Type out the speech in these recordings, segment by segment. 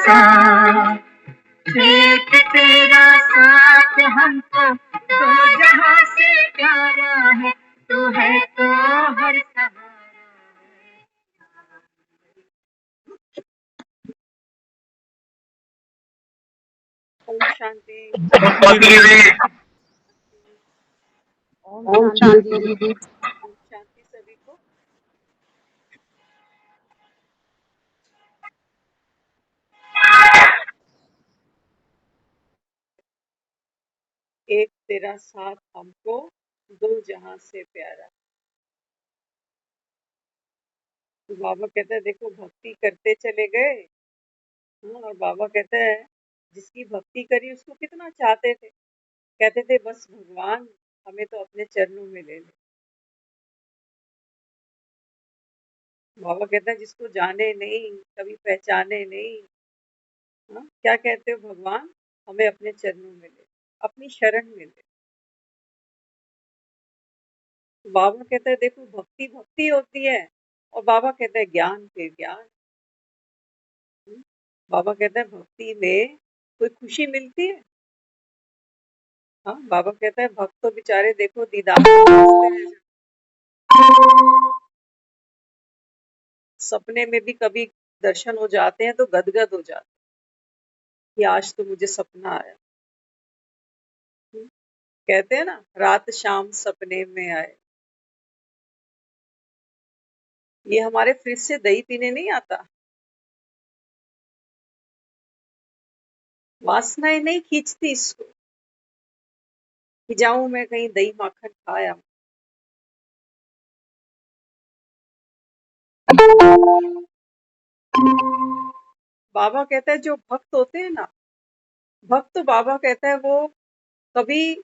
एक तेरा साथ हमको दो जहां से प्यारा है, तू है तो हर सहारा। ओम शांति। ओम ओम शांति। शांति दीदी। ओम शांति सभी को। एक तेरा साथ हमको दो जहां से प्यारा। तो बाबा कहता है देखो भक्ति करते चले गए। हाँ, और बाबा कहता है जिसकी भक्ति करी उसको कितना चाहते थे, कहते थे बस भगवान हमें तो अपने चरणों में ले ले। बाबा कहता है जिसको जाने नहीं, कभी पहचाने नहीं, हाँ, क्या कहते हो भगवान हमें अपने चरणों में ले, अपनी शरण में ले। तो बाबा कहता है देखो भक्ति भक्ति होती है, और बाबा कहता है ज्ञान फिर ज्ञान। बाबा कहता है भक्ति में कोई खुशी मिलती है। हाँ, बाबा कहता है भक्त तो बेचारे देखो दीदार तरसते रह जाते। सपने में भी कभी दर्शन हो जाते हैं तो गदगद हो जाते हैं कि आज तो मुझे सपना आया। कहते हैं ना रात शाम सपने में आए। ये हमारे फ्रिज से दही पीने नहीं आता, वासनाएं नहीं खींचती इसको कि जाऊं मैं कहीं दही माखन खाया। बाबा कहता है जो भक्त होते हैं ना, भक्त तो बाबा कहता है वो कभी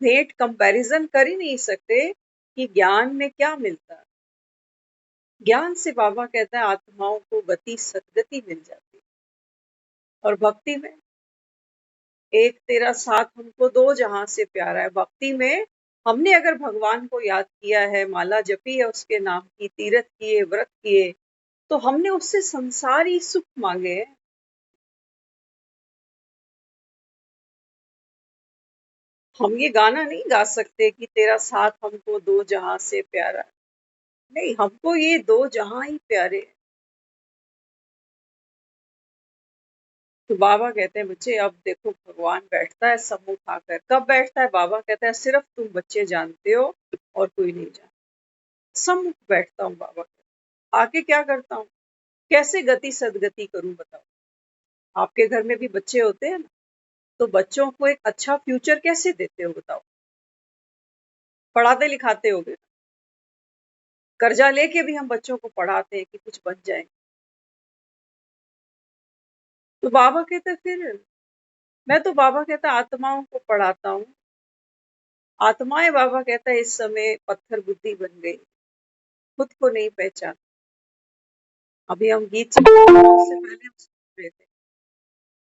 भेंट कंपैरिजन कर ही नहीं सकते कि ज्ञान में क्या मिलता है। ज्ञान से बाबा कहता है आत्माओं को गति सदगति मिल जाती है, और भक्ति में एक तेरा साथ हमको दो जहां से प्यारा है। भक्ति में हमने अगर भगवान को याद किया है, माला जपी है उसके नाम की, तीर्थ किए, व्रत किए, तो हमने उससे संसारी सुख मांगे हैं। हम ये गाना नहीं गा सकते कि तेरा साथ हमको दो जहां से प्यारा, नहीं, हमको ये दो जहां ही प्यारे हैं। तो बाबा कहते हैं बच्चे अब देखो भगवान बैठता है सब उठाकर। कब बैठता है? बाबा कहता है सिर्फ तुम बच्चे जानते हो और कोई नहीं जानता। सम्मुख बैठता हूँ बाबा। आगे क्या करता हूँ, कैसे गति सदगति करूं बताओ। आपके घर में भी बच्चे होते हैं ना, तो बच्चों को एक अच्छा फ्यूचर कैसे देते हो बताओ। पढ़ाते लिखाते होगे, कर्जा लेके भी हम बच्चों को पढ़ाते हैं कि कुछ बन जाए। तो बाबा कहते फिर मैं तो बाबा कहता आत्माओं को पढ़ाता हूँ। आत्माएं बाबा कहता है इस समय पत्थर बुद्धि बन गई, खुद को नहीं पहचान। अभी हम गीत सुन रहे थे, उससे पहले हम सुन रहे थे।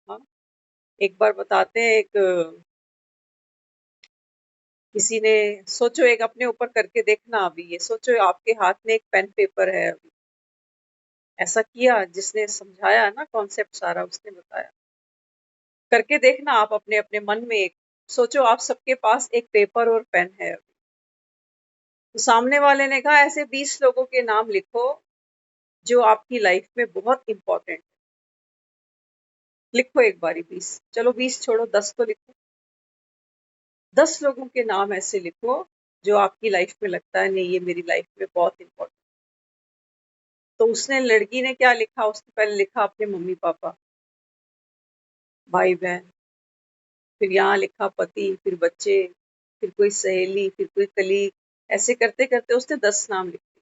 हाँ, एक बार बताते हैं, एक किसी ने, सोचो एक अपने ऊपर करके देखना। अभी ये सोचो आपके हाथ में एक पेन पेपर है, अभी ऐसा किया जिसने समझाया ना कॉन्सेप्ट सारा उसने बताया, करके देखना आप अपने अपने मन में। एक सोचो आप सबके पास एक पेपर और पेन है। तो सामने वाले ने कहा ऐसे 20 लोगों के नाम लिखो जो आपकी लाइफ में बहुत इंपॉर्टेंट। लिखो एक बारी 20, चलो 20 छोड़ो 10 तो लिखो। 10 लोगों के नाम ऐसे लिखो जो आपकी लाइफ में लगता है नहीं ये मेरी लाइफ में बहुत इंपॉर्टेंट। तो उसने, लड़की ने क्या लिखा, उसने पहले लिखा अपने मम्मी पापा, भाई बहन, फिर यहाँ लिखा पति, फिर बच्चे, फिर कोई सहेली, फिर कोई कलीग। ऐसे करते करते उसने 10 नाम लिखे।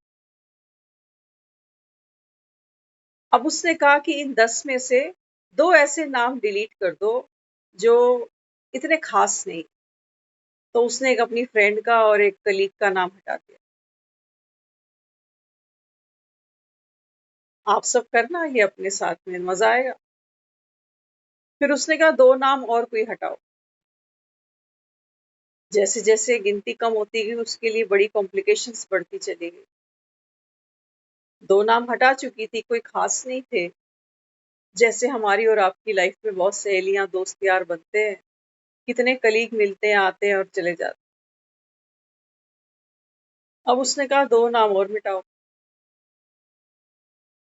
अब उसने कहा कि इन 10 में से 2 ऐसे नाम डिलीट कर दो जो इतने खास नहीं। तो उसने एक अपनी फ्रेंड का और एक कलीग का नाम हटा दिया। आप सब करना ये अपने साथ में, मजा आएगा। फिर उसने कहा 2 नाम और कोई हटाओ। जैसे जैसे गिनती कम होती गई उसके लिए बड़ी कॉम्प्लिकेशंस बढ़ती चली गई। 2 नाम हटा चुकी थी, कोई खास नहीं थे। जैसे हमारी और आपकी लाइफ में बहुत सहेलियां दोस्त यार बनते हैं, कितने कलीग मिलते हैं, आते हैं और चले जाते हैं। अब उसने कहा दो नाम और मिटाओ,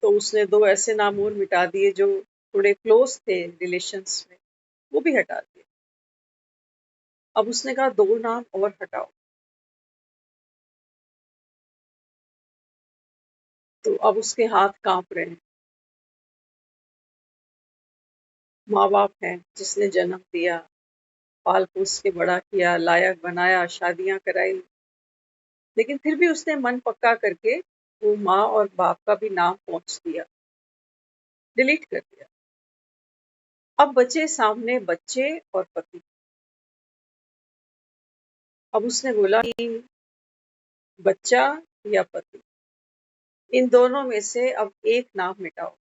तो उसने दो ऐसे नाम और मिटा दिए जो थोड़े क्लोज थे रिलेशंस में, वो भी हटा दिए। अब उसने कहा दो नाम और हटाओ, तो अब उसके हाथ कांप रहे हैं। माँ बाप हैं जिसने जन्म दिया, पाल पोस के बड़ा किया, लायक बनाया, शादियां कराई, लेकिन फिर भी उसने मन पक्का करके वो माँ और बाप का भी नाम पोंछ दिया, डिलीट कर दिया। अब बचे सामने बच्चे और पति। अब उसने बोला कि बच्चा या पति, इन दोनों में से अब एक नाम मिटाओ।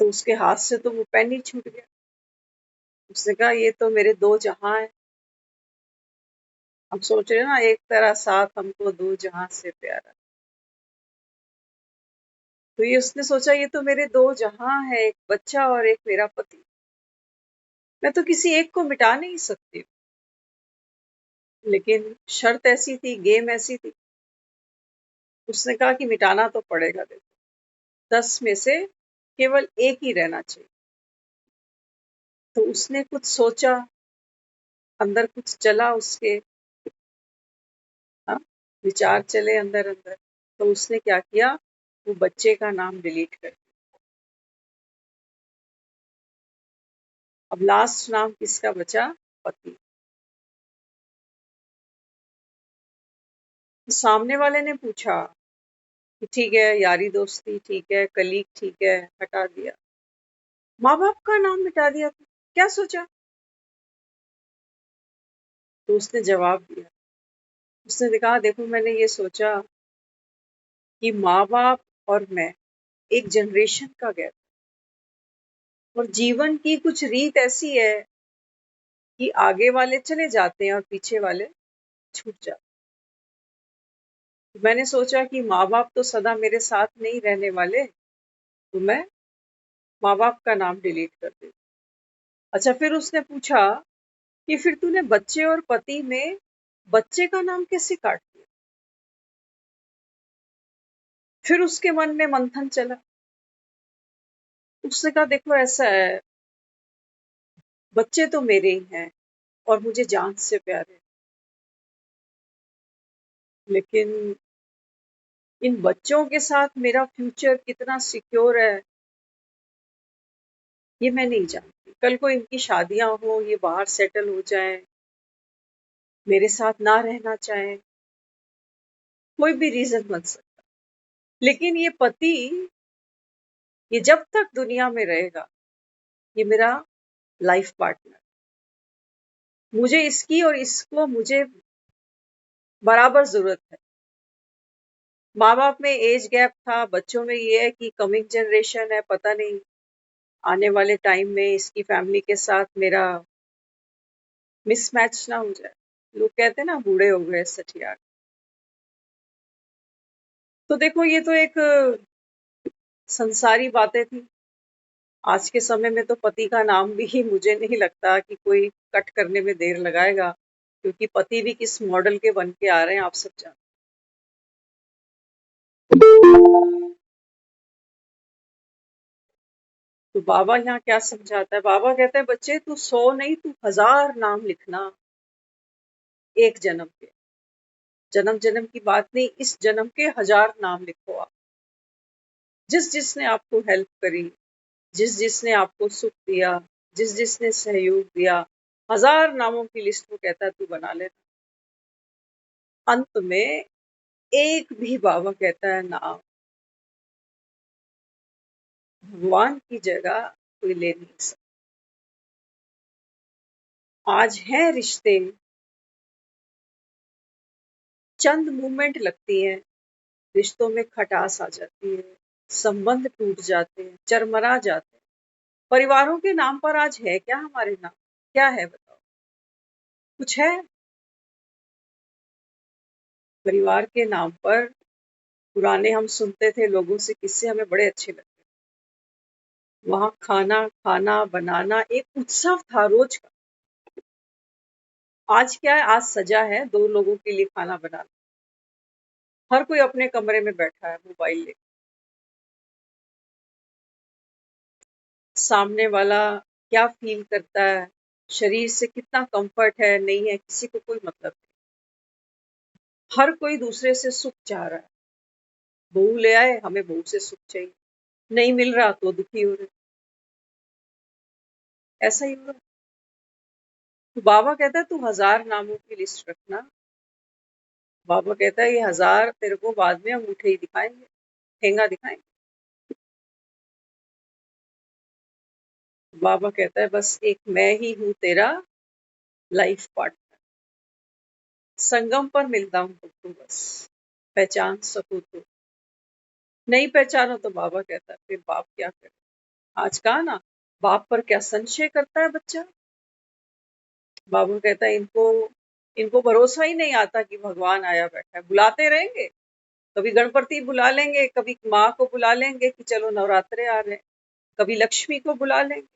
तो उसके हाथ से तो वो पेन ही छूट गया। उसने कहा ये तो मेरे दो जहां है। हम सोच रहे हैं ना, एक तरह साथ हमको दो जहां से प्यारा। तो ये उसने सोचा ये तो मेरे दो जहां है, एक बच्चा और एक मेरा पति, मैं तो किसी एक को मिटा नहीं सकती। लेकिन शर्त ऐसी थी, गेम ऐसी थी, उसने कहा कि मिटाना तो पड़ेगा। देखो, 10 में से केवल एक ही रहना चाहिए। तो उसने कुछ सोचा, अंदर कुछ चला उसके, हाँ, विचार चले अंदर अंदर। तो उसने क्या किया, वो बच्चे का नाम डिलीट कर दिया। अब लास्ट नाम किसका बचा, पति। तो सामने वाले ने पूछा कि ठीक है, यारी दोस्ती ठीक है, कलीग ठीक है, हटा दिया, माँ बाप का नाम मिटा दिया, तो क्या सोचा। तो उसने जवाब दिया, उसने कहा देखो मैंने ये सोचा कि माँ बाप और मैं एक जनरेशन का गैप, और जीवन की कुछ रीत ऐसी है कि आगे वाले चले जाते हैं और पीछे वाले छूट जाते हैं। मैंने सोचा कि माँ बाप तो सदा मेरे साथ नहीं रहने वाले, तो मैं माँ बाप का नाम डिलीट कर दी। अच्छा, फिर उसने पूछा कि फिर तूने बच्चे और पति में बच्चे का नाम कैसे काट दिया। फिर उसके मन में मंथन चला। उसने कहा देखो ऐसा है, बच्चे तो मेरे ही हैं और मुझे जान से प्यारे, लेकिन इन बच्चों के साथ मेरा फ्यूचर कितना सिक्योर है ये मैं नहीं जानती। कल को इनकी शादियां हो, ये बाहर सेटल हो जाएं, मेरे साथ ना रहना चाहें, कोई भी रीजन बन सकता, लेकिन ये पति, ये जब तक दुनिया में रहेगा, ये मेरा लाइफ पार्टनर, मुझे इसकी और इसको मुझे बराबर जरूरत है। माँ बाप में एज गैप था, बच्चों में ये है कि कमिंग जनरेशन है, पता नहीं आने वाले टाइम में इसकी फैमिली के साथ मेरा मिसमैच ना हो जाए। लोग कहते हैं ना, बूढ़े हो गए सठियार। तो देखो, ये तो एक संसारी बातें थी। आज के समय में तो पति का नाम भी मुझे नहीं लगता कि कोई कट करने में देर लगाएगा, क्योंकि पति भी किस मॉडल के बन के आ रहे हैं आप सब जानते हैं। तो बाबा यहाँ क्या समझाता है, बाबा कहता है बच्चे तू 100 नहीं, तू 1000 नाम लिखना एक जन्म के। जन्म जन्म की बात नहीं, इस जन्म के 1000 नाम लिखो आप। जिस जिसने आपको हेल्प करी, जिस जिसने आपको सुख दिया, जिस जिसने सहयोग दिया, 1000 नामों की लिस्ट वो कहता है तू बना ले। अंत में एक भी, बाबा कहता है, नाम भगवान की जगह कोई ले नहीं सकता। आज है रिश्ते, चंद मूवमेंट लगती हैं, रिश्तों में खटास आ जाती है, संबंध टूट जाते हैं, चरमरा जाते हैं। परिवारों के नाम पर आज है क्या हमारे नाम, क्या है बताओ, कुछ है परिवार के नाम पर? पुराने हम सुनते थे लोगों से किस्से, हमें बड़े अच्छे लगते। वहाँ खाना खाना बनाना एक उत्सव था रोज का। आज क्या है, आज सजा है 2 लोगों के लिए खाना बनाना। हर कोई अपने कमरे में बैठा है मोबाइल लेके। सामने वाला क्या फ़ील करता है, शरीर से कितना कम्फ़र्ट है, नहीं है, किसी को कोई मतलब नहीं। हर कोई दूसरे से सुख चाह रहा है। बहू ले आए, हमें बहू से सुख चाहिए। नहीं मिल रहा तो दुखी हो रहे। ऐसा ही हो रहा है। तो बाबा कहता है तू 1000 नामों की लिस्ट रखना। बाबा कहता है ये 1000 तेरे को बाद में अंगूठे ही दिखाएँगे, ठेंगा दिखाएँगे। बाबा कहता है बस एक मैं ही हूँ तेरा लाइफ पार्टनर। संगम पर मिलता हूँ तुमको बस, पहचान सको तो। नहीं पहचानो तो बाबा कहता है फिर बाप क्या करे। आज कहा ना, बाप पर क्या संशय करता है बच्चा। बाबा कहता है इनको इनको भरोसा ही नहीं आता कि भगवान आया बैठा है। बुलाते रहेंगे, कभी गणपति बुला लेंगे, कभी माँ को बुला लेंगे कि चलो नवरात्रे आ रहे हैं, कभी लक्ष्मी को बुला लेंगे।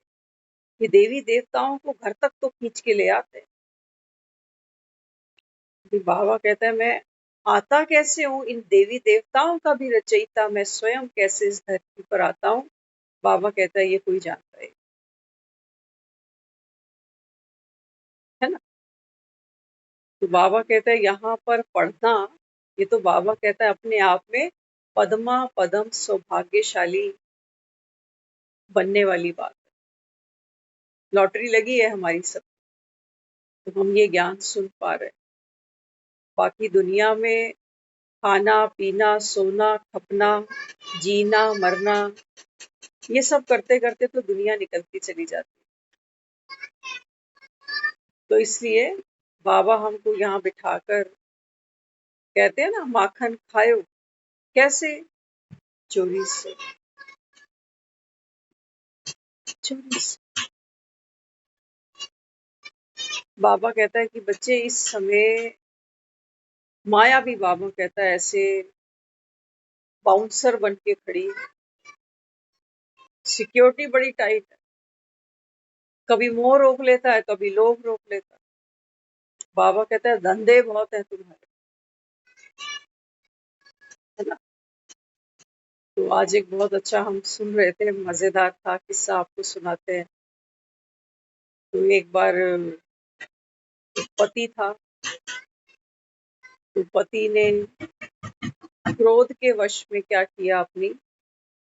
ये देवी देवताओं को घर तक तो खींच के ले आते हैं। फिर बाबा कहता है मैं आता कैसे हूँ, इन देवी देवताओं का भी रचयिता मैं स्वयं कैसे इस धरती पर आता हूँ। बाबा कहता है ये कोई जानता है ना। तो बाबा कहता है यहाँ पर पढ़ना, ये तो बाबा कहता है अपने आप में पद्मा पदम सौभाग्यशाली बनने वाली बात है। लॉटरी लगी है हमारी सब, तो हम ये ज्ञान सुन पा रहे हैं। बाकी दुनिया में खाना पीना सोना खपना जीना मरना, ये सब करते करते तो दुनिया निकलती चली जाती। तो इसलिए बाबा हमको यहाँ बिठाकर कहते हैं ना माखन खायो, कैसे, चोरी से। चोरी से बाबा कहता है कि बच्चे इस समय माया भी, बाबा कहता है ऐसे बाउंसर बन के खड़ी है। सिक्योरिटी बड़ी टाइट है, कभी मोह रोक लेता है, कभी लोभ रोक लेता है। बाबा कहता है धंधे बहुत है तुम्हारे, है ना। तो आज एक बहुत अच्छा हम सुन रहे थे, मजेदार था किस्सा, आपको सुनाते हैं। तो एक बार एक पति था, तो पति ने क्रोध के वश में क्या किया, अपनी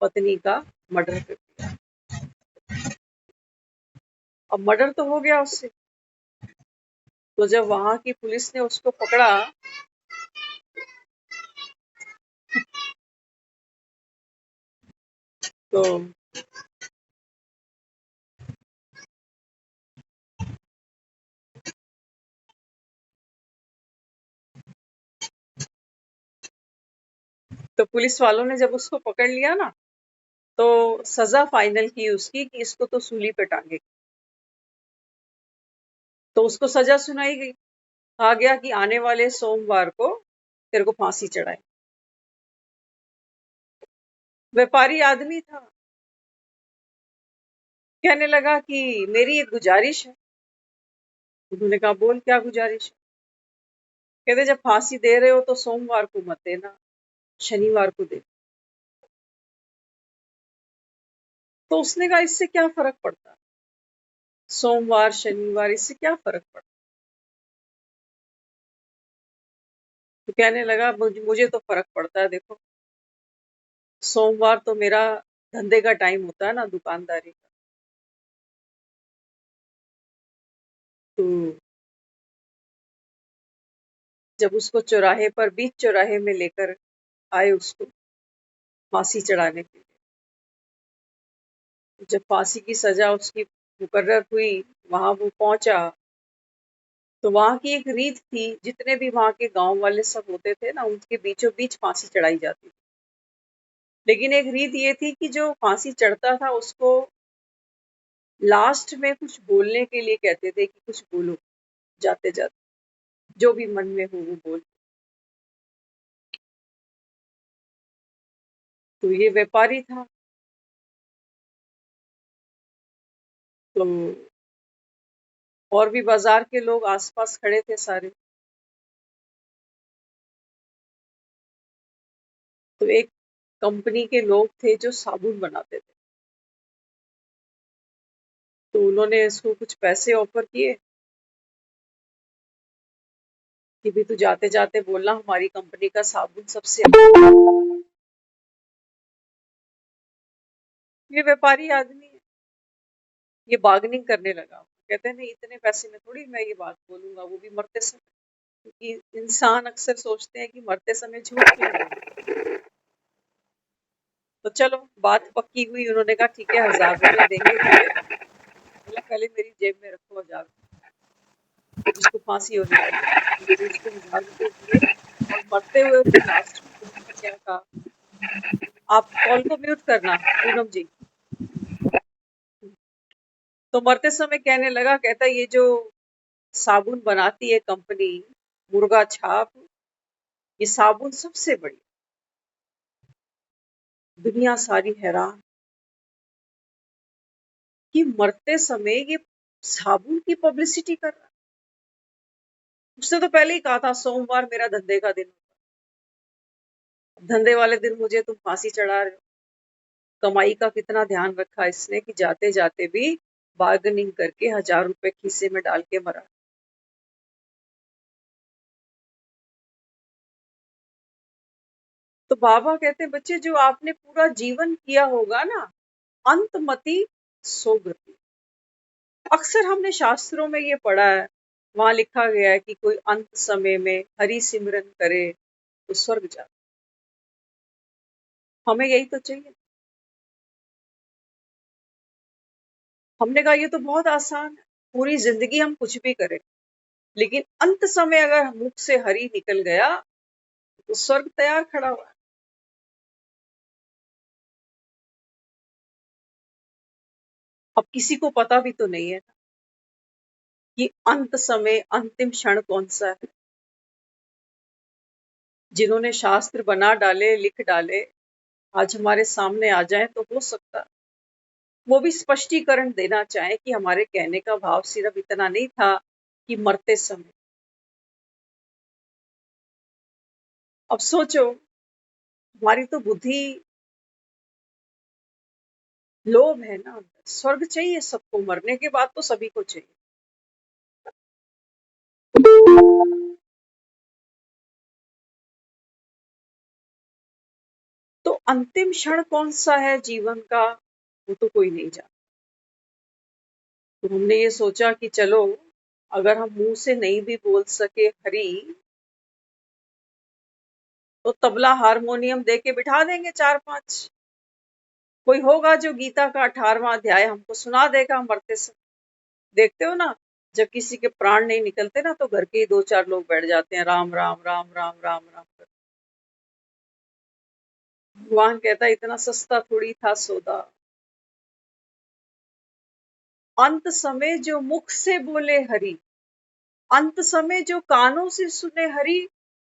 पत्नी का मर्डर कर दिया। अब मर्डर तो हो गया उससे। तो जब वहां की पुलिस ने उसको पकड़ा, तो पुलिस वालों ने जब उसको पकड़ लिया ना, तो सजा फाइनल की उसकी कि इसको तो सूली पे टांगे। तो उसको सजा सुनाई गई, कहा गया कि आने वाले सोमवार को तेरे को फांसी चढ़ाए। व्यापारी आदमी था, कहने लगा कि मेरी एक गुजारिश है। उन्होंने कहा बोल क्या गुजारिश है। कहते जब फांसी दे रहे हो तो सोमवार को मत देना, शनिवार को दे। तो उसने कहा इससे क्या फर्क पड़ता, सोमवार शनिवार इससे क्या फर्क पड़ता। तो कहने लगा मुझे तो फर्क पड़ता है, देखो सोमवार तो मेरा धंधे का टाइम होता है ना, दुकानदारी का। तो जब उसको चौराहे पर, बीच चौराहे में लेकर आए उसको फांसी चढ़ाने के लिए, जब फांसी की सजा उसकी मुकर्रर हुई, वहां वो पहुंचा, तो वहां की एक रीत थी, जितने भी वहां के गांव वाले सब होते थे ना, उनके बीचों बीच फांसी चढ़ाई जाती थी। लेकिन एक रीत ये थी कि जो फांसी चढ़ता था उसको लास्ट में कुछ बोलने के लिए कहते थे कि कुछ बोलो जाते जाते, जो भी मन में हो वो बोल। तो ये व्यापारी था। तो और भी बाजार के लोग आसपास खड़े थे सारे। तो एक कंपनी के लोग थे जो साबुन बनाते थे। तो उन्होंने इसको कुछ पैसे ऑफर किए कि भी तू जाते जाते बोलना हमारी कंपनी का साबुन सबसे अच्छा है। ये व्यापारी आदमी है, ये बार्गेनिंग करने लगा। कहते हैं नहीं, इतने पैसे में थोड़ी मैं ये बात बोलूंगा, वो भी मरते समय। क्योंकि इंसान अक्सर सोचते हैं कि मरते समय झूठ क्यों बोले। तो चलो बात पक्की हुई। उन्होंने कहा ठीक है, 1000 रुपए देंगे तुझे। बोला पहले मेरी जेब में रखो 1000। जिसको फांसी होने वाली है तो उसको 1000 रुपए दिए। और मरते हुए उसने लास्ट में उन्होंने क्या कहा, आप कॉल को म्यूट करना पूनम जी। तो मरते समय कहने लगा, कहता ये जो साबुन बनाती है कंपनी मुर्गा छाप, ये साबुन सबसे बड़ी। दुनिया सारी हैरान कि मरते समय ये साबुन की पब्लिसिटी कर रहा है। उसने तो पहले ही कहा था सोमवार मेरा धंधे का दिन, धंधे वाले दिन मुझे तुम फांसी चढ़ा रहे हो। कमाई का कितना ध्यान रखा इसने कि जाते जाते भी बार्गेनिंग करके 1000 रुपए खीसे में डाल के मरा। तो बाबा कहते बच्चे जो आपने पूरा जीवन किया होगा ना, अंतमति सोगति। अक्सर हमने शास्त्रों में ये पढ़ा है, वहां लिखा गया है कि कोई अंत समय में हरि सिमरन करे तो स्वर्ग जाए। हमें यही तो चाहिए। हमने कहा ये तो बहुत आसान है, पूरी जिंदगी हम कुछ भी करें, लेकिन अंत समय अगर मुख से हरि निकल गया तो स्वर्ग तैयार खड़ा हुआ है। अब किसी को पता भी तो नहीं है कि अंत समय अंतिम क्षण कौन सा है। जिन्होंने शास्त्र बना डाले, लिख डाले, आज हमारे सामने आ जाए तो हो सकता वो भी स्पष्टीकरण देना चाहे कि हमारे कहने का भाव सिर्फ इतना नहीं था कि मरते समय। अब सोचो, हमारी तो बुद्धि लोभ है ना। स्वर्ग चाहिए सबको, मरने के बाद तो सभी को चाहिए। तो अंतिम क्षण कौन सा है जीवन का, वो तो कोई नहीं जानता। तो हमने ये सोचा कि चलो, अगर हम मुंह से नहीं भी बोल सके हरि, तो तबला हारमोनियम दे के बिठा देंगे 4-5। कोई होगा जो गीता का 18वां अध्याय हमको सुना देगा मरते समय। देखते हो ना, जब किसी के प्राण नहीं निकलते ना, तो घर के ही 2-4 लोग बैठ जाते हैं, राम राम राम राम राम राम कर। भगवान कहता है इतना सस्ता थोड़ी था सौदा। अंत समय जो मुख से बोले हरि, अंत समय जो कानों से सुने हरि,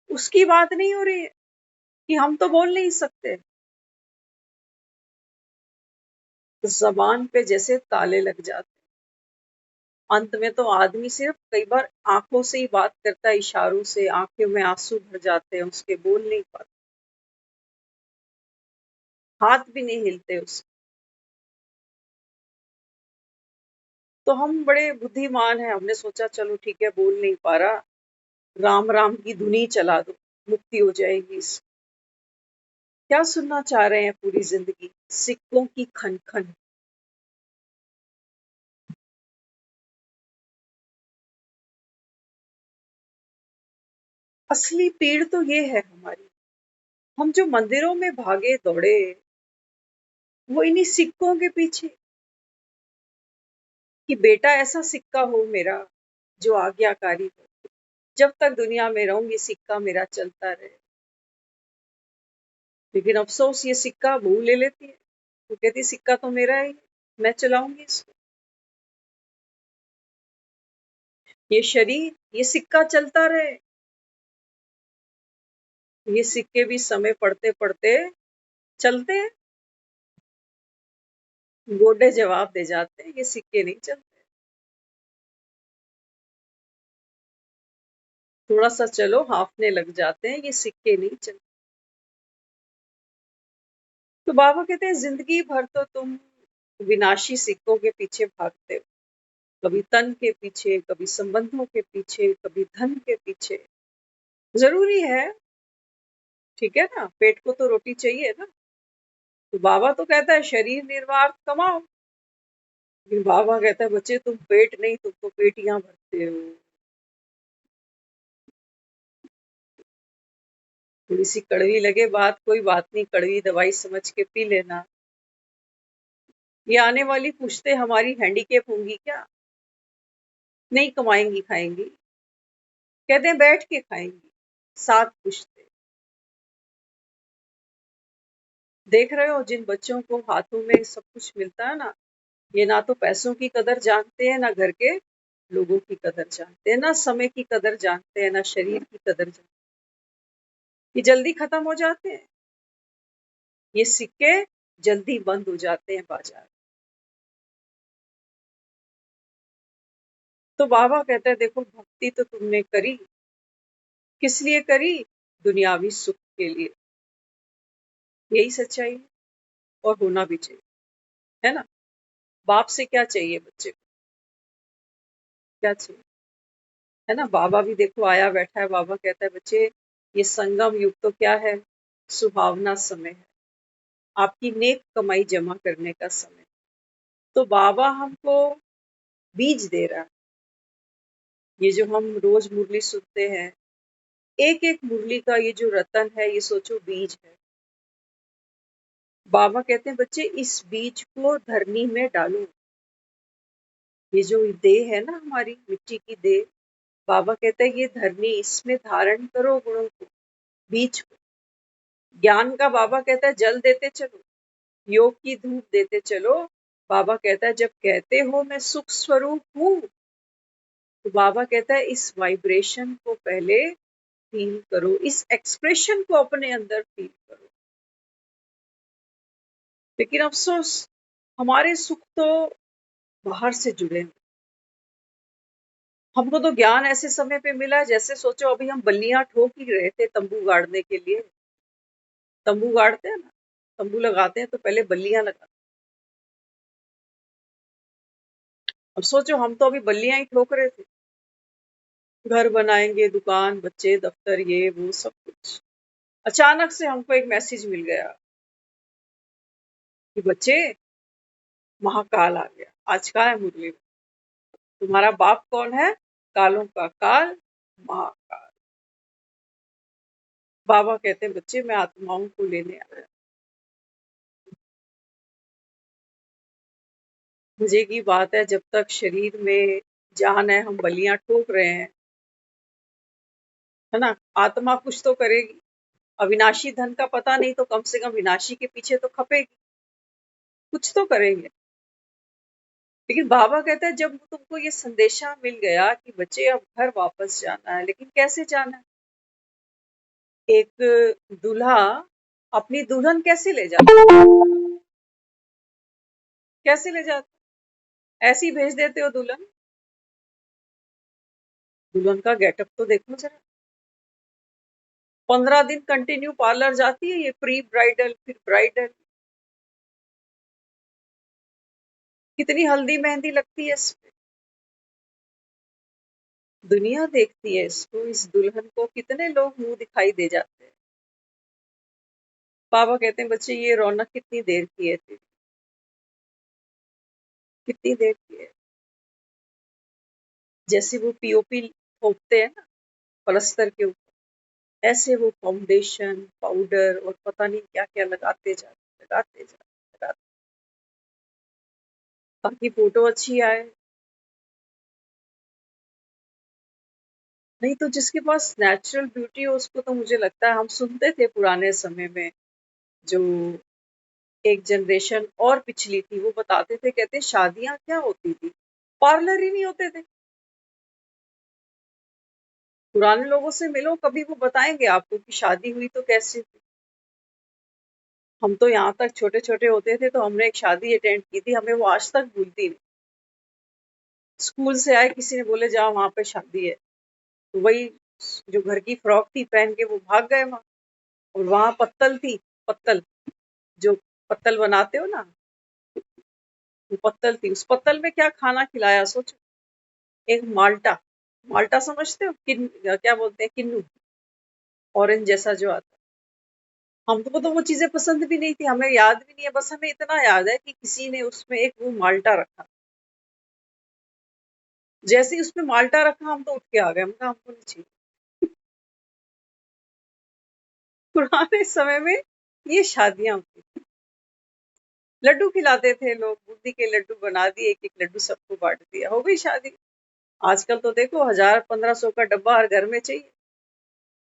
उसकी बात नहीं हो रही है कि हम तो बोल नहीं सकते। तो जबान पे जैसे ताले लग जाते। अंत में तो आदमी सिर्फ कई बार आंखों से ही बात करता है, इशारों से, आंखों में आंसू भर जाते हैं उसके, बोल नहीं पाते, हाथ भी नहीं हिलते उसके। तो हम बड़े बुद्धिमान हैं, हमने सोचा चलो ठीक है, बोल नहीं पा रहा, राम राम की धुनी चला दो, मुक्ति हो जाएगी इसको। क्या सुनना चाह रहे हैं पूरी जिंदगी? सिक्कों की खन खन। असली पीड़ तो ये है हमारी, हम जो मंदिरों में भागे दौड़े, वो इन्हीं सिक्कों के पीछे, कि बेटा ऐसा सिक्का हो मेरा जो आज्ञाकारी हो, जब तक दुनिया में रहूंगी सिक्का मेरा चलता रहे। लेकिन अफसोस ये सिक्का बहू ले लेती है, वो कहती सिक्का तो मेरा ही है, मैं चलाऊंगी इसको। ये शरीर, ये सिक्का चलता रहे। ये सिक्के भी समय पड़ते पड़ते चलते हैं, गोडे जवाब दे जाते हैं, ये सिक्के नहीं चलते। थोड़ा सा चलो हाफने लग जाते हैं, ये सिक्के नहीं चलते। तो बाबा कहते हैं जिंदगी भर तो तुम विनाशी सिक्कों के पीछे भागते हो, कभी तन के पीछे, कभी संबंधों के पीछे, कभी धन के पीछे। जरूरी है, ठीक है ना, पेट को तो रोटी चाहिए ना। तो बाबा तो कहता है शरीर निर्वाह कमाओ, लेकिन बाबा कहता है बच्चे तुम पेट नहीं, तुम तो पेटियां भरते हो। थोड़ी सी कड़वी लगे बात, कोई बात नहीं, कड़वी दवाई समझ के पी लेना। ये आने वाली पुश्तें हमारी हैंडीकेप होंगी क्या? नहीं कमाएंगी खाएंगी, कहते हैं बैठ के खाएंगी। 7 पुश्तें। देख रहे हो जिन बच्चों को हाथों में सब कुछ मिलता है ना, ये ना तो पैसों की कदर जानते हैं, ना घर के लोगों की कदर जानते हैं, ना समय की कदर जानते हैं, ना शरीर की कदर जानते हैं। ये जल्दी खत्म हो जाते हैं, ये सिक्के जल्दी बंद हो जाते हैं बाजार। तो बाबा कहते हैं देखो भक्ति तो तुमने करी, किस लिए करी? दुनियावी सुख के लिए। यही सच्चाई है, और होना भी चाहिए, है ना। बाप से क्या चाहिए बच्चे को? क्या चाहिए, है ना। बाबा भी देखो आया बैठा है, बाबा कहता है बच्चे ये संगम युग तो क्या है, सुहावना समय है, आपकी नेक कमाई जमा करने का समय। तो बाबा हमको बीज दे रहा है। ये जो हम रोज मुरली सुनते हैं, एक एक मुरली का ये जो रतन है, ये सोचो बीज है। बाबा कहते हैं बच्चे इस बीज को धरनी में डालो। ये जो देह है ना हमारी मिट्टी की देह, बाबा कहते हैं ये धरनी, इसमें धारण करो गुणों को, बीज को। ज्ञान का बाबा कहता है जल देते चलो, योग की धूप देते चलो। बाबा कहता है जब कहते हो मैं सुख स्वरूप हूँ, तो बाबा कहता है इस वाइब्रेशन को पहले फील करो, इस एक्सप्रेशन को अपने अंदर फील करो। लेकिन अफसोस हमारे सुख तो बाहर से जुड़े हैं। हमको तो ज्ञान ऐसे समय पे मिला जैसे सोचो अभी हम बल्लियां ठोक ही रहे थे तंबू गाड़ने के लिए। तंबू गाड़ते हैं ना, तंबू लगाते हैं तो पहले बल्लियां लगाते हैं। अब सोचो हम तो अभी बल्लियां ही ठोक रहे थे, घर बनाएंगे, दुकान, बच्चे, दफ्तर, ये वो सब कुछ। अचानक से हमको एक मैसेज मिल गया कि बच्चे महाकाल आ गया। आज का है मुरली में, तुम्हारा बाप कौन है? कालों का काल, महाकाल। बाबा कहते हैं बच्चे मैं आत्माओं को लेने आया। मजे की बात है जब तक शरीर में जान है हम बलियां ठोक रहे हैं, है ना। आत्मा कुछ तो करेगी। अविनाशी धन का पता नहीं तो कम से कम विनाशी के पीछे तो खपेगी, कुछ तो करेंगे। लेकिन बाबा कहता है जब तुमको ये संदेशा मिल गया कि बच्चे अब घर वापस जाना है, लेकिन कैसे जाना है? एक दूल्हा अपनी दुल्हन कैसे ले जाता है? कैसे ले जाता है? ऐसे ही भेज देते हो दुल्हन? दुल्हन का गेटअप तो देखो जरा। 15 दिन कंटिन्यू पार्लर जाती है, ये प्री ब्राइडल फिर ब्राइडल, कितनी हल्दी मेहंदी लगती है इस पे। दुनिया देखती है इसको, इस दुल्हन को, कितने लोग मुंह दिखाई दे जाते हैं। बाबा कहते हैं बच्चे ये रौनक कितनी देर की है तेरी, कितनी देर की है। जैसे वो पीओपी थोपते हैं ना पलस्तर के ऊपर, ऐसे वो फाउंडेशन पाउडर और पता नहीं क्या क्या लगाते जाते, ताकि फोटो अच्छी आए। नहीं तो जिसके पास नेचुरल ब्यूटी हो उसको, तो मुझे लगता है हम सुनते थे पुराने समय में, जो एक जनरेशन और पिछली थी, वो बताते थे, कहते शादियां क्या होती थी, पार्लर ही नहीं होते थे। पुराने लोगों से मिलो कभी, वो बताएंगे आपको कि शादी हुई तो कैसे हुई। हम तो यहाँ तक छोटे-छोटे होते थे तो हमने एक शादी अटेंड की थी, हमें वो आज तक भूलती नहीं। स्कूल से आए किसी ने बोले जाओ वहाँ पे शादी है, तो वही जो घर की फ्रॉक थी पहन के वो भाग गए वहाँ। और वहाँ पत्तल थी, पत्तल जो पत्तल बनाते हो ना, वो पत्तल थी। उस पत्तल में क्या खाना खिलाया सोचो, एक माल्टा। माल्टा समझते हो? क्या बोलते हैं, किन्नू, ऑरेंज जैसा जो आता है। हमको तो वो चीजें पसंद भी नहीं थी, हमें याद भी नहीं है, बस हमें इतना याद है कि किसी ने उसमें एक वो माल्टा रखा। जैसे ही उसमें माल्टा रखा हम तो उठ के आ गए, हमने कहा हमको नहीं चाहिए। पुराने समय में ये शादियां होती थी। लड्डू खिलाते थे लोग, बूंदी के लड्डू बना दिए, एक एक लड्डू सबको बांट दिया, हो गई शादी। आजकल तो देखो 1000-1500 का डब्बा हर घर में चाहिए।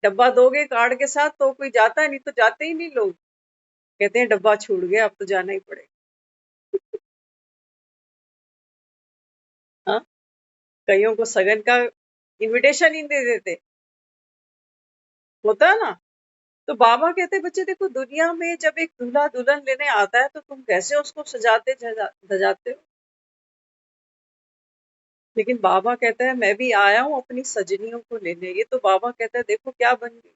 डब्बा दोगे कार्ड के साथ तो कोई जाता है, नहीं तो जाते ही नहीं लोग। कहते हैं डब्बा छूट गया, अब तो जाना ही पड़ेगा। हाँ, कईयों को सगन का इनविटेशन ही दे देते, होता है ना। तो बाबा कहते बच्चे देखो, दुनिया में जब एक दूल्हा दुल्हन लेने आता है तो तुम कैसे उसको सजाते धजाते हो। लेकिन बाबा कहता है मैं भी आया हूँ अपनी सजनियों को लेने। ये तो बाबा कहता है देखो क्या बन गई,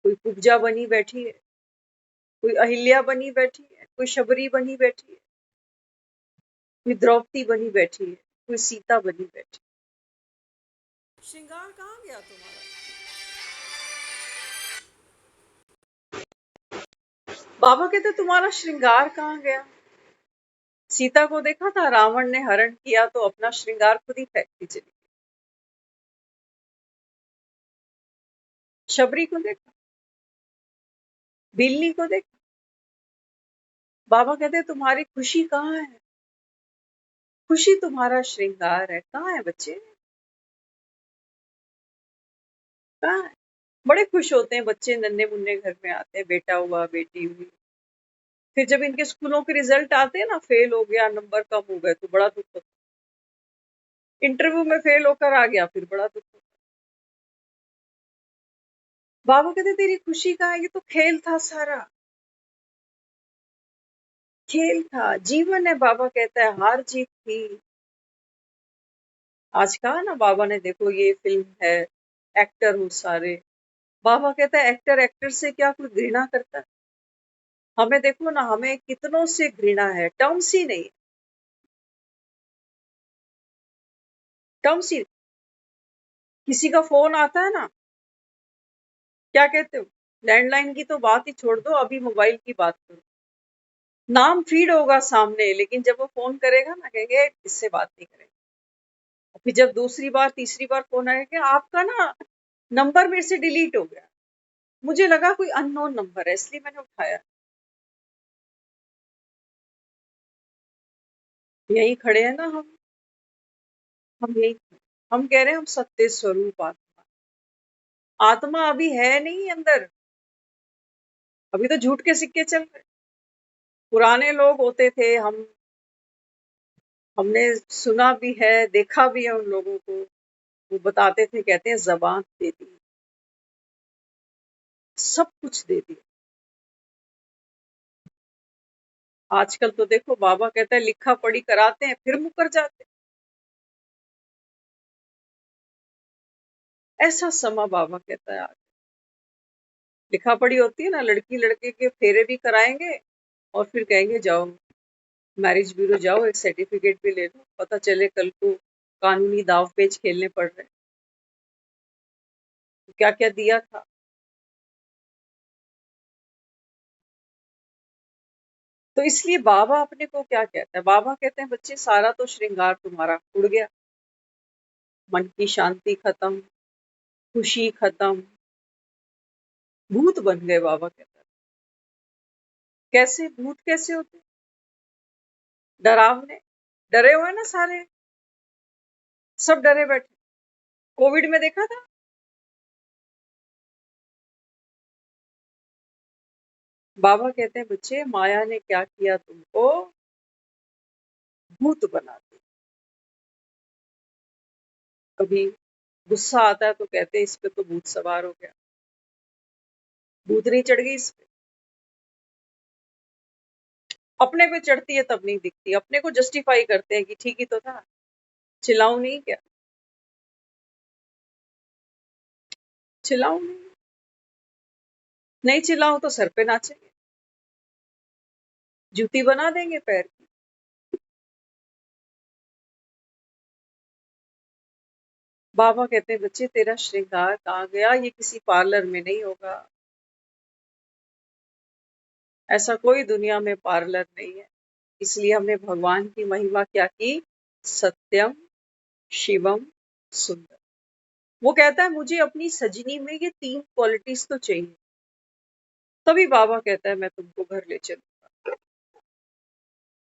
कोई कुब्जा बनी बैठी है, कोई अहिल्या बनी बैठी है, कोई शबरी बनी बैठी है, कोई द्रौपदी बनी बैठी है, कोई सीता बनी बैठी है। श्रृंगार कहाँ गया तुम्हारा? बाबा कहते तुम्हारा श्रृंगार कहाँ गया? सीता को देखा था, रावण ने हरण किया तो अपना श्रृंगार खुद ही फेंकती चली। शबरी को देखा, बिल्ली को देखा। बाबा कहते तुम्हारी खुशी कहाँ है? खुशी तुम्हारा श्रृंगार है, कहाँ है बच्चे? कहाँ है? बड़े खुश होते हैं बच्चे, नन्हे मुन्ने घर में आते हैं, बेटा हुआ बेटी हुई। फिर जब इनके स्कूलों के रिजल्ट आते हैं ना, फेल हो गया, नंबर कम हो गए, तो बड़ा दुख होता है। इंटरव्यू में फेल होकर आ गया, फिर बड़ा दुख होता है। बाबा कहते तेरी खुशी कहाँ है? ये तो खेल था सारा, खेल था, जीवन है। बाबा कहता है हार जीत थी। आज कहा ना बाबा ने, देखो ये फिल्म है, एक्टर हो सारे। बाबा कहता है एक्टर एक्टर से क्या कोई घृणा करता है? हमें देखो ना, हमें कितनों से घृणा है, टर्म्स ही नहीं, टर्म्स ही। किसी का फोन आता है ना, क्या कहते हो? लैंडलाइन की तो बात ही छोड़ दो, अभी मोबाइल की बात करो। नाम फीड होगा सामने, लेकिन जब वो फोन करेगा ना, कहेंगे इससे बात नहीं करेंगे। फिर जब दूसरी बार तीसरी बार फोन आएगा, आपका ना नंबर मेरे से डिलीट हो गया, मुझे लगा कोई अननोन नंबर है इसलिए मैंने उठाया। यही खड़े हैं ना हम यही, हम कह रहे हैं हम सत्य स्वरूप आत्मा। आत्मा अभी है नहीं अंदर, अभी तो झूठ के सिक्के चल रहे। पुराने लोग होते थे, हमने सुना भी है, देखा भी है उन लोगों को। वो बताते थे, कहते हैं जबान दे दी, सब कुछ दे दिया। आजकल तो देखो बाबा कहता है लिखा पढ़ी कराते हैं, फिर मुकर जाते हैं। ऐसा समा बाबा कहता है आज। लिखा पढ़ी होती है ना, लड़की लड़के के फेरे भी कराएंगे और फिर कहेंगे जाओ मैरिज ब्यूरो जाओ, एक सर्टिफिकेट भी ले लो, पता चले कल को कानूनी दाव पेच खेलने पड़ रहे हैं। तो क्या क्या दिया था। तो इसलिए बाबा अपने को क्या कहता है? बाबा कहते हैं बच्चे सारा तो श्रृंगार तुम्हारा उड़ गया, मन की शांति खत्म, खुशी खत्म, भूत बन गए। बाबा कहता है कैसे भूत कैसे होते? डरावने, डरे हुए ना सारे, सब डरे बैठे। कोविड में देखा था, बाबा कहते हैं बच्चे माया ने क्या किया, तुमको भूत बना दिया। कभी गुस्सा आता है तो कहते हैं इस पे तो भूत सवार हो गया, भूतनी चढ़ गई इस पे। अपने पे चढ़ती है तब नहीं दिखती, अपने को जस्टिफाई करते हैं कि ठीक ही तो था, चिल्लाऊं नहीं क्या, चिल्लाऊं नहीं, नहीं चिल्लाऊं तो सर पे नाचेंगे, जूती बना देंगे पैर की। बाबा कहते हैं बच्चे तेरा श्रृंगार कहाँ गया, ये किसी पार्लर में नहीं होगा, ऐसा कोई दुनिया में पार्लर नहीं है। इसलिए हमने भगवान की महिमा क्या की, सत्यम शिवम सुंदर। वो कहता है मुझे अपनी सजनी में ये 3 क्वालिटीज तो चाहिए, तभी बाबा कहता है मैं तुमको घर ले चलूंगा।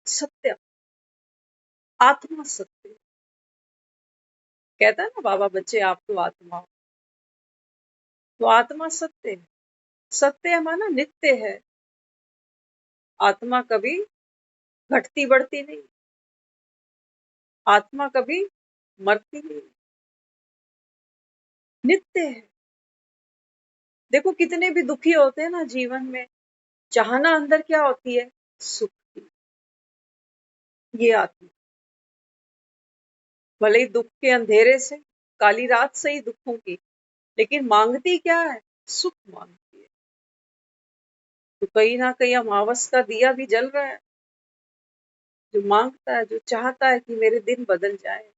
सत्य, आत्मा सत्य, कहता है ना बाबा बच्चे आप तो आत्मा हो, तो आत्मा सत्य है। सत्य माना नित्य है, आत्मा कभी घटती बढ़ती नहीं, आत्मा कभी मरती नहीं, नित्य है। देखो कितने भी दुखी होते हैं ना जीवन में, चाहना अंदर क्या होती है, सुख की। ये आत्मा भले ही दुख के अंधेरे से, काली रात से ही दुखों की, लेकिन मांगती क्या है, सुख मांगती है। तो कहीं ना कहीं अमावस का दिया भी जल रहा है, जो मांगता है, जो चाहता है कि मेरे दिन बदल जाए,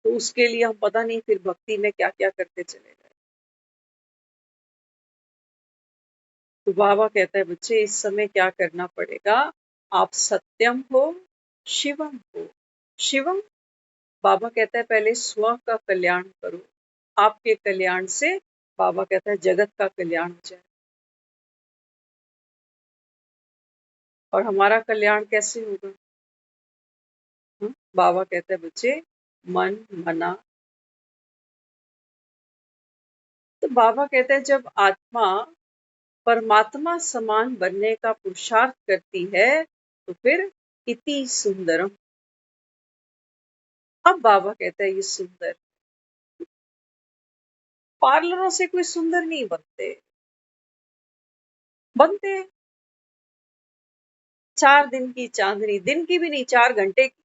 तो उसके लिए हम पता नहीं फिर भक्ति में क्या क्या करते चले गए। तो बाबा कहता है बच्चे इस समय क्या करना पड़ेगा, आप सत्यम हो, शिवम हो। शिवम, बाबा कहता है पहले स्व का कल्याण करो, आपके कल्याण से बाबा कहता है जगत का कल्याण हो जाए। और हमारा कल्याण कैसे होगा, बाबा कहता है बच्चे मन मना। तो बाबा कहते हैं जब आत्मा परमात्मा समान बनने का पुरुषार्थ करती है तो फिर इति सुंदरम। अब बाबा कहता है ये सुंदर, पार्लरों से कोई सुंदर नहीं बनते, बनते 4 दिन की चांदनी, दिन की भी नहीं 4 घंटे की।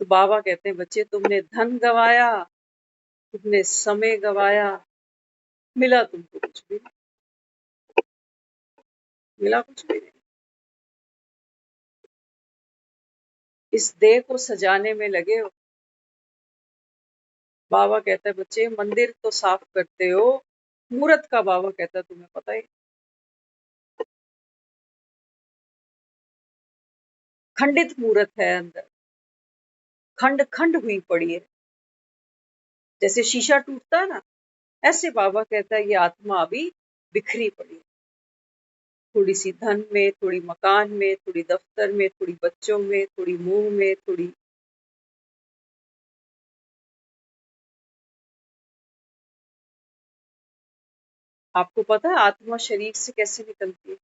तो बाबा कहते हैं बच्चे तुमने धन गवाया, तुमने समय गवाया, मिला तुमको कुछ भी नहीं, मिला कुछ भी नहीं। इस देह को सजाने में लगे हो। बाबा कहता है बच्चे मंदिर तो साफ करते हो, मूर्त का बाबा कहता है तुम्हें पता है, खंडित मूर्त है अंदर, खंड खंड हुई पड़ी है, जैसे शीशा टूटता है ना, ऐसे बाबा कहता है ये आत्मा अभी बिखरी पड़ी है, थोड़ी सी धन में, थोड़ी मकान में, थोड़ी दफ्तर में, थोड़ी बच्चों में, थोड़ी मुंह में, थोड़ी। आपको पता है आत्मा शरीर से कैसे निकलती है,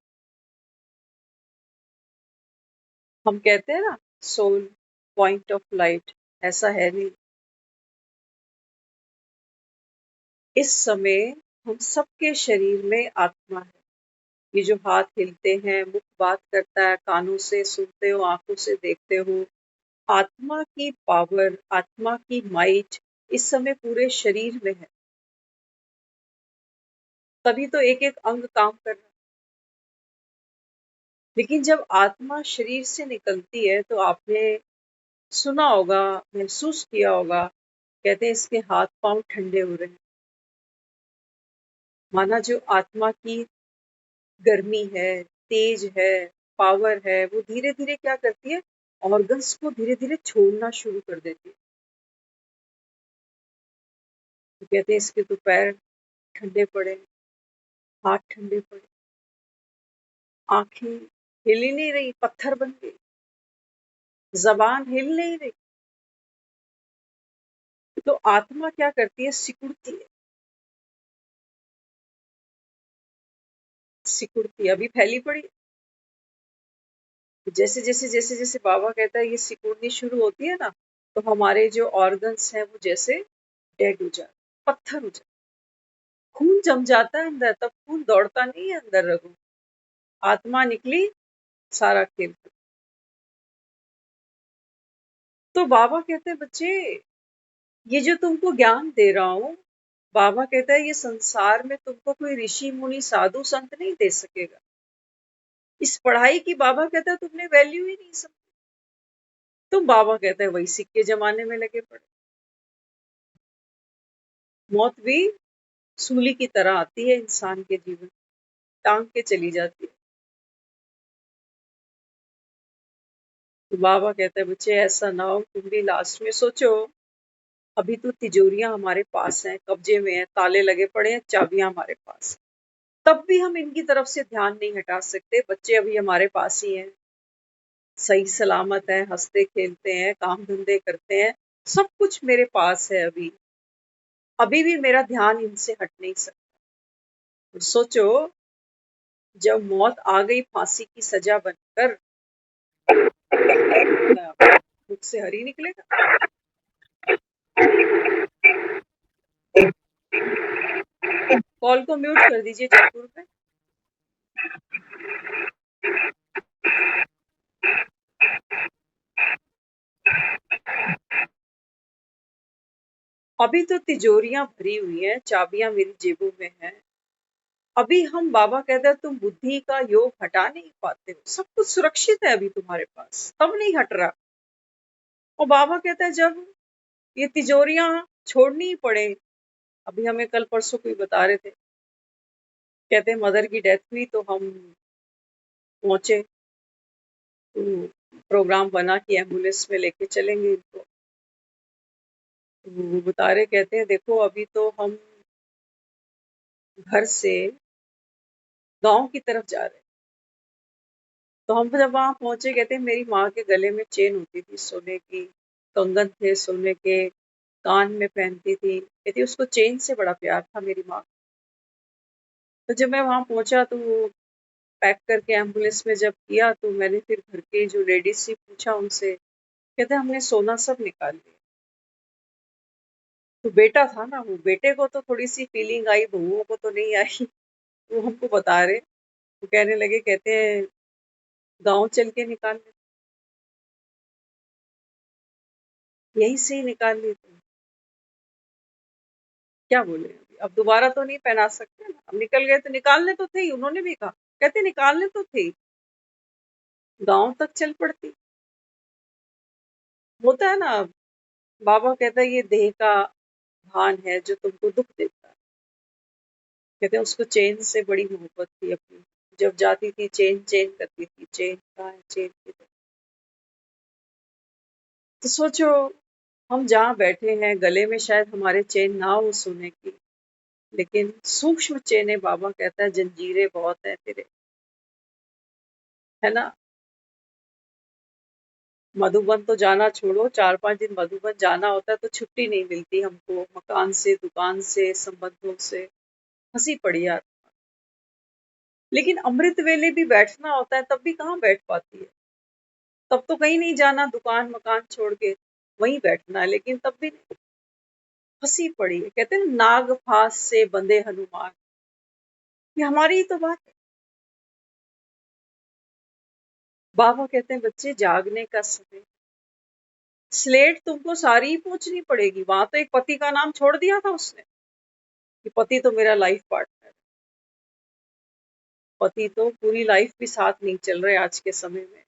हम कहते हैं ना सोल पॉइंट ऑफ लाइट, ऐसा है नहीं। इस समय हम सबके शरीर में आत्मा है, ये जो हाथ हिलते हैं, मुख बात करता है, कानों से सुनते हो, आंखों से देखते हो, आत्मा की पावर, आत्मा की माइट इस समय पूरे शरीर में है, तभी तो एक एक अंग काम कर रहा है। लेकिन जब आत्मा शरीर से निकलती है तो आपने सुना होगा, महसूस किया होगा, कहते हैं इसके हाथ पांव ठंडे हो रहे हैं, माना जो आत्मा की गर्मी है, तेज है, पावर है, वो धीरे धीरे क्या करती है, ऑर्गन्स को धीरे धीरे छोड़ना शुरू कर देती है। तो कहते हैं इसके तो पैर ठंडे पड़े, हाथ ठंडे पड़े, आंखें हिल ही नहीं रही, पत्थर बन गई, जबान हिल नहीं रही। तो आत्मा क्या करती है, सिकुड़ती है, सिकुड़ती है, अभी फैली पड़ी। जैसे जैसे जैसे जैसे बाबा कहता है ये सिकुड़नी शुरू होती है ना, तो हमारे जो ऑर्गन्स हैं वो जैसे डेड हो जाते, पत्थर हो जाते। खून जम जाता है अंदर, तब खून दौड़ता नहीं है अंदर रगों, आत्मा निकली, सारा खेल खत्म। तो बाबा कहते हैं बच्चे, ये जो तुमको ज्ञान दे रहा हूं, बाबा कहता है ये संसार में तुमको कोई ऋषि मुनि साधु संत नहीं दे सकेगा। इस पढ़ाई की बाबा कहता है तुमने वैल्यू ही नहीं समझी। तुम, बाबा कहता है, वही सिक्के जमाने में लगे पड़े। मौत भी सूली की तरह आती है इंसान के जीवन, टांग के चली जाती है। तो बाबा कहते हैं बच्चे ऐसा ना हो तुम भी लास्ट में सोचो, अभी तो तिजोरियां हमारे पास हैं, कब्जे में है, ताले लगे पड़े हैं, चाबियां हमारे पास, तब भी हम इनकी तरफ से ध्यान नहीं हटा सकते। बच्चे अभी हमारे पास ही हैं, सही सलामत है, हंसते खेलते हैं, काम धंधे करते हैं, सब कुछ मेरे पास है। अभी अभी भी मेरा ध्यान इनसे हट नहीं सकता। तो सोचो, जब मौत आ गई फांसी की सजा बनकर, मुख से हरी निकलेगा। कॉल को म्यूट कर दीजिए जयपुर में। अभी तो तिजोरियां भरी हुई हैं, चाबियां मेरी जेबों में हैं। अभी हम, बाबा कहते हैं, तुम बुद्धि का योग हटा नहीं पाते हो, सब कुछ सुरक्षित है अभी तुम्हारे पास, तब नहीं हट रहा। और बाबा कहता है जब ये तिजोरियां छोड़नी ही पड़े, अभी हमें कल परसों कोई बता रहे थे, कहते हैं मदर की डेथ हुई तो हम पहुंचे, तो प्रोग्राम बना कि एम्बुलेंस में लेके चलेंगे इनको। तो वो बता रहे, कहते हैं देखो अभी तो हम घर से गांव की तरफ जा रहे हैं। तो हम जब वहां पहुंचे, कहते हैं मेरी माँ के गले में चेन होती थी सोने की, कंगन थे सोने के, कान में पहनती थी, कहती उसको चेन से बड़ा प्यार था मेरी माँ। तो जब मैं वहां पहुंचा तो पैक करके एम्बुलेंस में जब किया, तो मैंने फिर घर के जो लेडीज से पूछा उनसे, कहते हमने सोना सब निकाल लिया। तो बेटा था ना, वो बेटे को तो थोड़ी सी फीलिंग आई, बहुओं को तो नहीं आई। वो हमको बता रहे, वो कहने लगे, कहते हैं गांव चल के निकाल ले, यहीं से ही निकाल ली तुम। क्या बोले, अब दोबारा तो नहीं पहना सकते ना, अब निकल गए तो निकालने तो थे ही, उन्होंने भी कहा, कहते निकालने तो थे, गांव तक चल पड़ती। होता है ना, बाबा कहता है ये देह का भान है जो तुमको दुख देता है। कहते हैं उसको चेन से बड़ी मोहब्बत थी अपनी, जब जाती थी चेन चेन करती थी, चेन कहाँ है, चेन की तो सोचो, हम जहाँ बैठे हैं, गले में शायद हमारे चेन ना हो सोने की, लेकिन सूक्ष्म चेनें, बाबा कहता है जंजीरें बहुत है तेरे, है ना। मधुबन तो जाना छोड़ो, 4-5 दिन मधुबन जाना होता है तो छुट्टी नहीं मिलती हमको, मकान से, दुकान से, संबंधों से, हंसी पड़ी यार। लेकिन अमृत वेले भी बैठना होता है, तब भी कहाँ बैठ पाती है। तब तो कहीं नहीं जाना, दुकान मकान छोड़ के वहीं बैठना है, लेकिन तब भी हंसी पड़ी है। कहते हैं नाग फांस से बंधे हनुमान, ये हमारी ही तो बात है। बाबा कहते हैं बच्चे जागने का समय, स्लेट तुमको सारी ही पूछनी पड़ेगी। वहां तो एक पति का नाम छोड़ दिया था उसने, कि पति तो मेरा लाइफ पार्टनर है। पति तो पूरी लाइफ भी साथ नहीं चल रहे आज के समय में,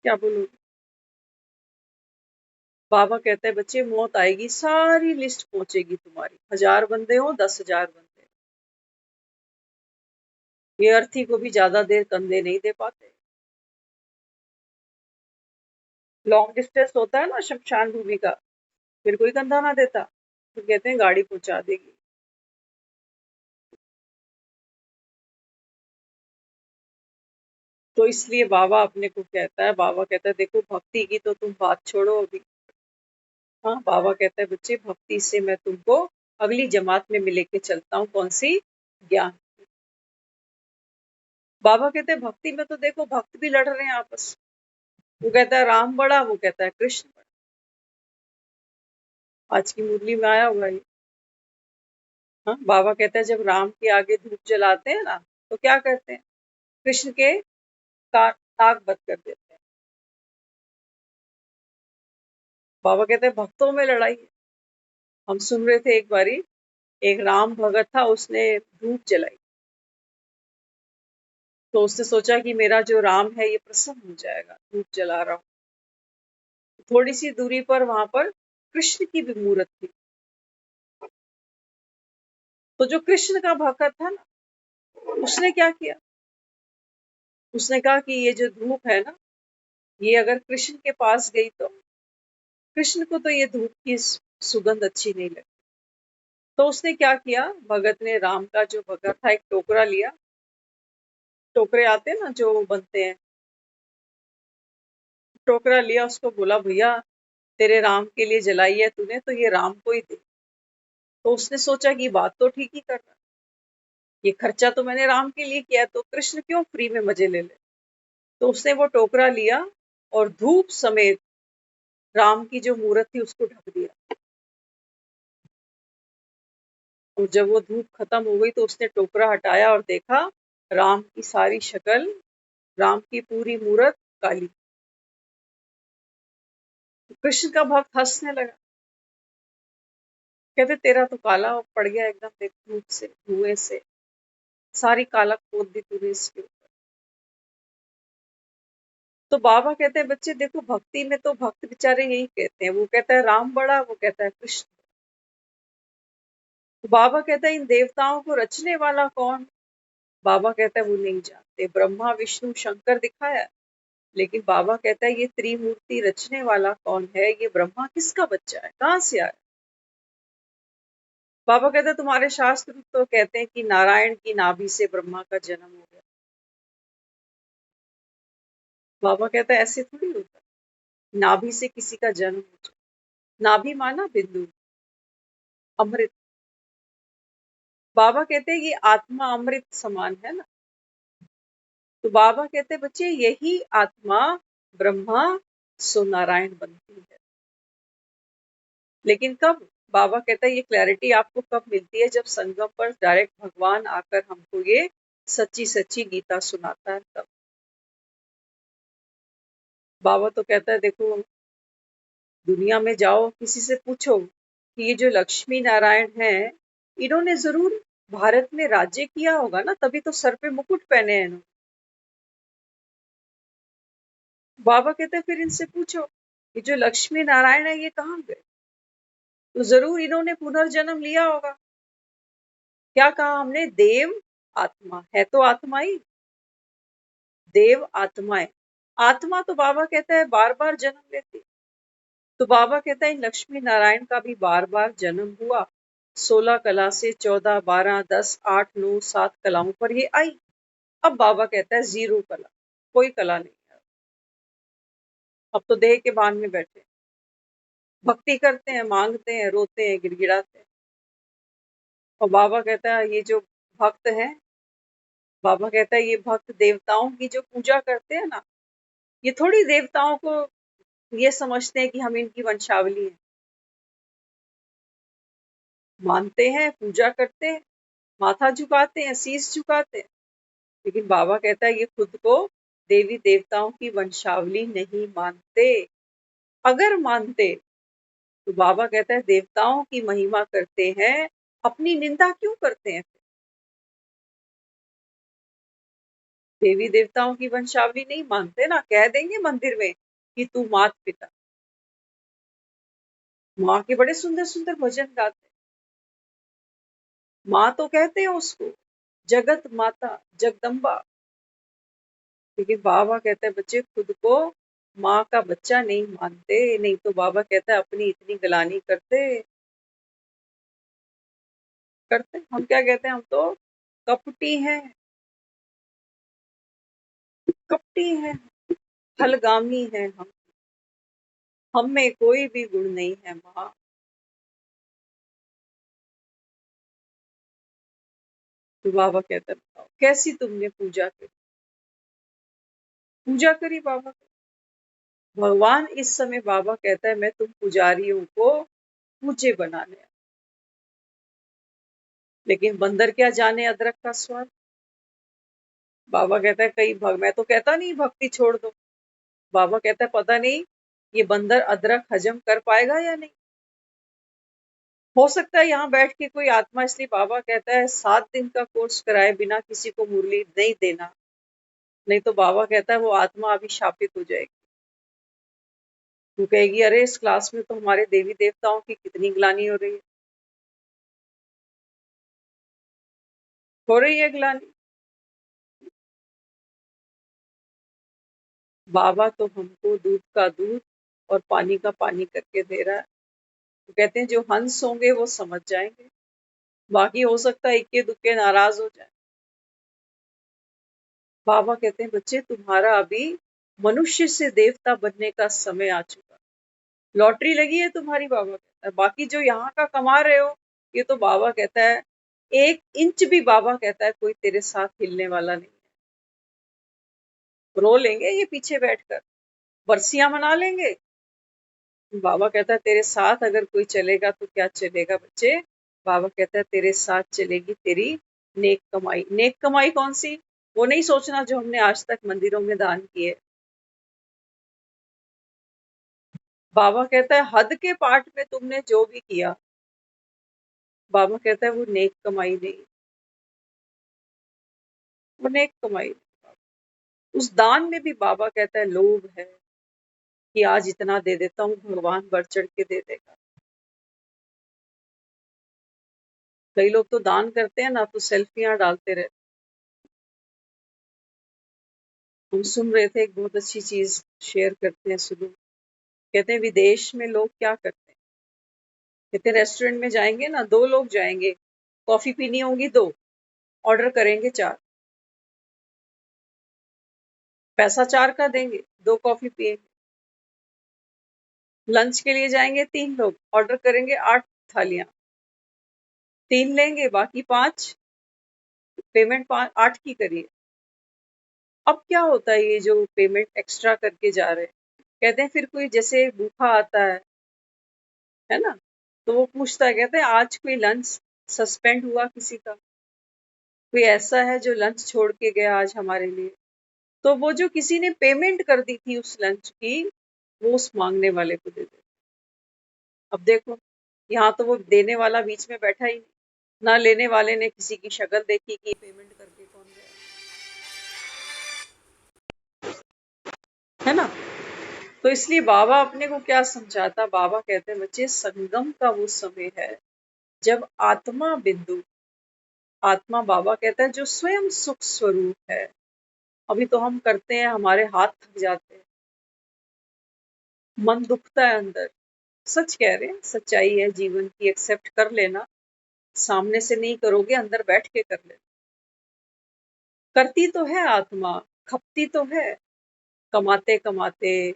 क्या बोलूं। बाबा कहते हैं बच्चे मौत आएगी, सारी लिस्ट पहुंचेगी तुम्हारी, 1000 बंदे हो, 10,000 बंदे, ये अर्थी को भी ज्यादा देर कंधे नहीं दे पाते। लॉन्ग डिस्टेंस होता है ना शमशान भूमि का, फिर कोई कंधा ना देता, तो कहते हैं गाड़ी पहुंचा देगी। तो इसलिए बाबा अपने को कहता है, बाबा कहता है देखो भक्ति की तो तुम बात छोड़ो अभी। हाँ, बाबा कहता है बच्चे भक्ति से मैं तुमको अगली जमात में लेके चलता हूँ, कौन सी, ज्ञान। बाबा कहते हैं भक्ति में तो देखो भक्त भी लड़ रहे हैं आपस में। वो कहता है राम बड़ा, वो कहता है कृष्ण बड़ा। आज की मुरली में आया हुआ है। हाँ, बाबा कहते हैं जब राम के आगे धूप जलाते हैं ना, तो क्या करते हैं? कृष्ण के नाक बंद कर देते हैं। बाबा कहते हैं भक्तों में लड़ाई है। हम सुन रहे थे एक बारी, एक राम भगत था, उसने धूप जलाई। तो उसने सोचा कि मेरा जो राम है ये प्रसन्न हो जाएगा, धूप जला रहा हूँ। थोड़ी सी दूरी पर वहां पर कृष्ण की भी मूर्त थी। तो जो कृष्ण का भक्त था ना, उसने क्या किया? उसने कहा कि ये जो धूप है ना, ये अगर कृष्ण के पास गई तो कृष्ण को तो ये धूप की सुगंध अच्छी नहीं लगी। तो उसने क्या किया, भगत ने, राम का जो भगत था, एक टोकरा लिया। टोकरे आते हैं ना जो बनते हैं, टोकरा लिया, उसको बोला भैया तेरे राम के लिए जलाई है तूने, तो ये राम को ही दे। तो उसने सोचा कि बात तो ठीक ही कर रहा है, ये खर्चा तो मैंने राम के लिए किया है, तो कृष्ण क्यों फ्री में मजे ले ले। तो उसने वो टोकरा लिया और धूप समेत राम की जो मूर्त थी उसको ढक दिया। और जब वो धूप खत्म हो गई तो उसने टोकरा हटाया और देखा, राम की सारी शक्ल, राम की पूरी मूर्त काली। कृष्ण का भक्त हंसने लगा, कहते तेरा तो काला पड़ गया एकदम, देख धूप से, धुएं से सारी काला खोद दी तूने इसके ऊपर। तो बाबा कहते हैं बच्चे देखो, भक्ति में तो भक्त बेचारे यही कहते हैं, वो कहता है राम बड़ा, वो कहता है कृष्ण। तो बाबा कहता है इन देवताओं को रचने वाला कौन? बाबा कहता है वो नहीं जानते, ब्रह्मा विष्णु शंकर दिखाया, लेकिन बाबा कहता है ये त्रिमूर्ति रचने वाला कौन है, ये ब्रह्मा किसका बच्चा है, कहाँ से आया? बाबा कहता है तुम्हारे शास्त्र तो कहते हैं कि नारायण की नाभि से ब्रह्मा का जन्म हो गया। बाबा कहता है ऐसे थोड़ी होता है, नाभि से किसी का जन्म हो जाए। नाभि माना बिंदु, अमृत। बाबा कहते हैं ये आत्मा अमृत समान है ना। तो बाबा कहते हैं बच्चे यही आत्मा ब्रह्मा सो नारायण बनती है। लेकिन कब? बाबा कहता है ये क्लैरिटी आपको कब मिलती है, जब संगम पर डायरेक्ट भगवान आकर हमको ये सच्ची सच्ची गीता सुनाता है तब। बाबा तो कहता है देखो, दुनिया में जाओ किसी से पूछो कि ये जो लक्ष्मी नारायण हैं, इन्होंने जरूर भारत में राज्य किया होगा ना, तभी तो सर पे मुकुट पहने हैं इन्होंने। बाबा कहते हैं फिर इनसे पूछो कि जो लक्ष्मी नारायण है ये कहाँ गए, तो जरूर इन्होंने पुनर्जन्म लिया होगा। क्या कहा हमने? देव आत्मा है, तो आत्मा ही, देव आत्माएं। आत्मा तो बाबा कहता है बार बार जन्म लेती है। तो बाबा कहता है लक्ष्मी नारायण का भी बार बार जन्म हुआ, 16 कला से 14, 12, 10, 8, 9, 7 कलाओं पर ये आई। अब बाबा कहता है जीरो कला, कोई कला नहीं है। अब तो देह के बांध में बैठे, भक्ति करते हैं, मांगते हैं, रोते हैं, गिड़गिड़ाते हैं। और बाबा कहता है ये जो भक्त है, बाबा कहता है ये भक्त देवताओं की जो पूजा करते हैं ना, ये थोड़ी देवताओं को ये समझते हैं कि हम इनकी वंशावली है। मानते हैं, पूजा करते हैं, माथा झुकाते हैं, शीश झुकाते हैं, लेकिन बाबा कहता है ये खुद को देवी देवताओं की वंशावली नहीं मानते। अगर मानते तो बाबा कहता है देवताओं की महिमा करते हैं, अपनी निंदा क्यों करते हैं? देवी देवताओं की वंशावली नहीं मानते ना, कह देंगे मंदिर में कि तू मात पिता। माँ के बड़े सुंदर सुंदर भजन गाते हैं, माँ तो कहते हैं उसको, जगत माता, जगदम्बा। लेकिन बाबा कहता है बच्चे खुद को माँ का बच्चा नहीं मानते, नहीं तो बाबा कहता है अपनी इतनी गलानी करते। करते हम क्या कहते हैं? हम तो कपटी हैं, कपटी हैं, फलगामी हैं हम में कोई भी गुण नहीं है माँ। तो बाबा कहता है बताओ कैसी तुमने पूजा करी? पूजा करी बाबा की। भगवान इस समय बाबा कहता है मैं तुम पुजारियों को पूजे बनाने आया। लेकिन बंदर क्या जाने अदरक का स्वाद। बाबा कहता है मैं तो कहता नहीं भक्ति छोड़ दो। बाबा कहता है पता नहीं ये बंदर अदरक हजम कर पाएगा या नहीं। हो सकता है यहाँ बैठ के कोई आत्मा, इसलिए बाबा कहता है 7 दिन का कोर्स कराए बिना किसी को मुरली नहीं देना, नहीं तो बाबा कहता है वो आत्मा अभी शापित हो जाएगी। वो कहेगी अरे इस क्लास में तो हमारे देवी देवताओं की कितनी ग्लानी हो रही है। हो रही है ग्लानी। बाबा तो हमको दूध का दूध और पानी का पानी करके दे रहा है। तो कहते हैं जो हंस होंगे वो समझ जाएंगे, बाकी हो सकता है इक्के दुक्के नाराज हो जाए। बाबा कहते हैं बच्चे तुम्हारा अभी मनुष्य से देवता बनने का समय आ चुका, लॉटरी लगी है तुम्हारी। बाबा कहता है बाकी जो यहाँ का कमा रहे हो, ये तो बाबा कहता है 1 इंच भी, बाबा कहता है कोई तेरे साथ हिलने वाला नहीं है। रो लेंगे ये पीछे बैठकर, बरसियां मना लेंगे। बाबा कहता है तेरे साथ अगर कोई चलेगा तो क्या चलेगा बच्चे। बाबा कहता है तेरे साथ चलेगी तेरी नेक कमाई। नेक कमाई कौन सी? वो नहीं सोचना जो हमने आज तक मंदिरों में दान किए। बाबा कहता है हद के पाठ में तुमने जो भी किया, बाबा कहता है वो नेक कमाई नहीं, वो नेक कमाई नहीं। उस दान में भी बाबा कहता है लोभ है कि आज इतना दे देता हूँ, भगवान बढ़ चढ़ के दे देगा। कई लोग तो दान करते हैं ना तो सेल्फियां डालते रहते। हम सुन रहे थे, एक बहुत अच्छी चीज शेयर करते हैं, सुनो। कहते हैं विदेश में लोग क्या करते हैं। कहते हैं रेस्टोरेंट में जाएंगे ना, 2 लोग जाएंगे, कॉफी पीनी होगी 2, ऑर्डर करेंगे 4, पैसा 4 का देंगे, 2 कॉफी पिएंगे। लंच के लिए जाएंगे 3 लोग, ऑर्डर करेंगे 8 थालियां, 3 लेंगे बाकी 5, पेमेंट 8 की करिए। अब क्या होता है ये जो पेमेंट एक्स्ट्रा करके जा रहे हैं। कहते हैं फिर कोई जैसे भूखा आता है ना, तो वो पूछता है, कहते हैं आज कोई लंच सस्पेंड हुआ किसी का, कोई ऐसा है जो लंच छोड़ के गया आज हमारे लिए। तो वो जो किसी ने पेमेंट कर दी थी उस लंच की, वो उस मांगने वाले को दे दे। अब देखो, यहाँ तो वो देने वाला बीच में बैठा ही नहीं, ना लेने वाले ने किसी की शक्ल देखी कि पेमेंट करके कौन गया, है ना। तो इसलिए बाबा अपने को क्या समझाता, बाबा कहते हैं बच्चे संगम का वो समय है जब आत्मा बिंदु, आत्मा बाबा कहता है जो स्वयं सुख स्वरूप है। अभी तो हम करते हैं, हमारे हाथ थक जाते हैं, मन दुखता है अंदर। सच कह रहे हैं, सच्चाई है जीवन की, एक्सेप्ट कर लेना। सामने से नहीं करोगे, अंदर बैठ के कर लेना। करती तो है आत्मा, खपती तो है, कमाते कमाते,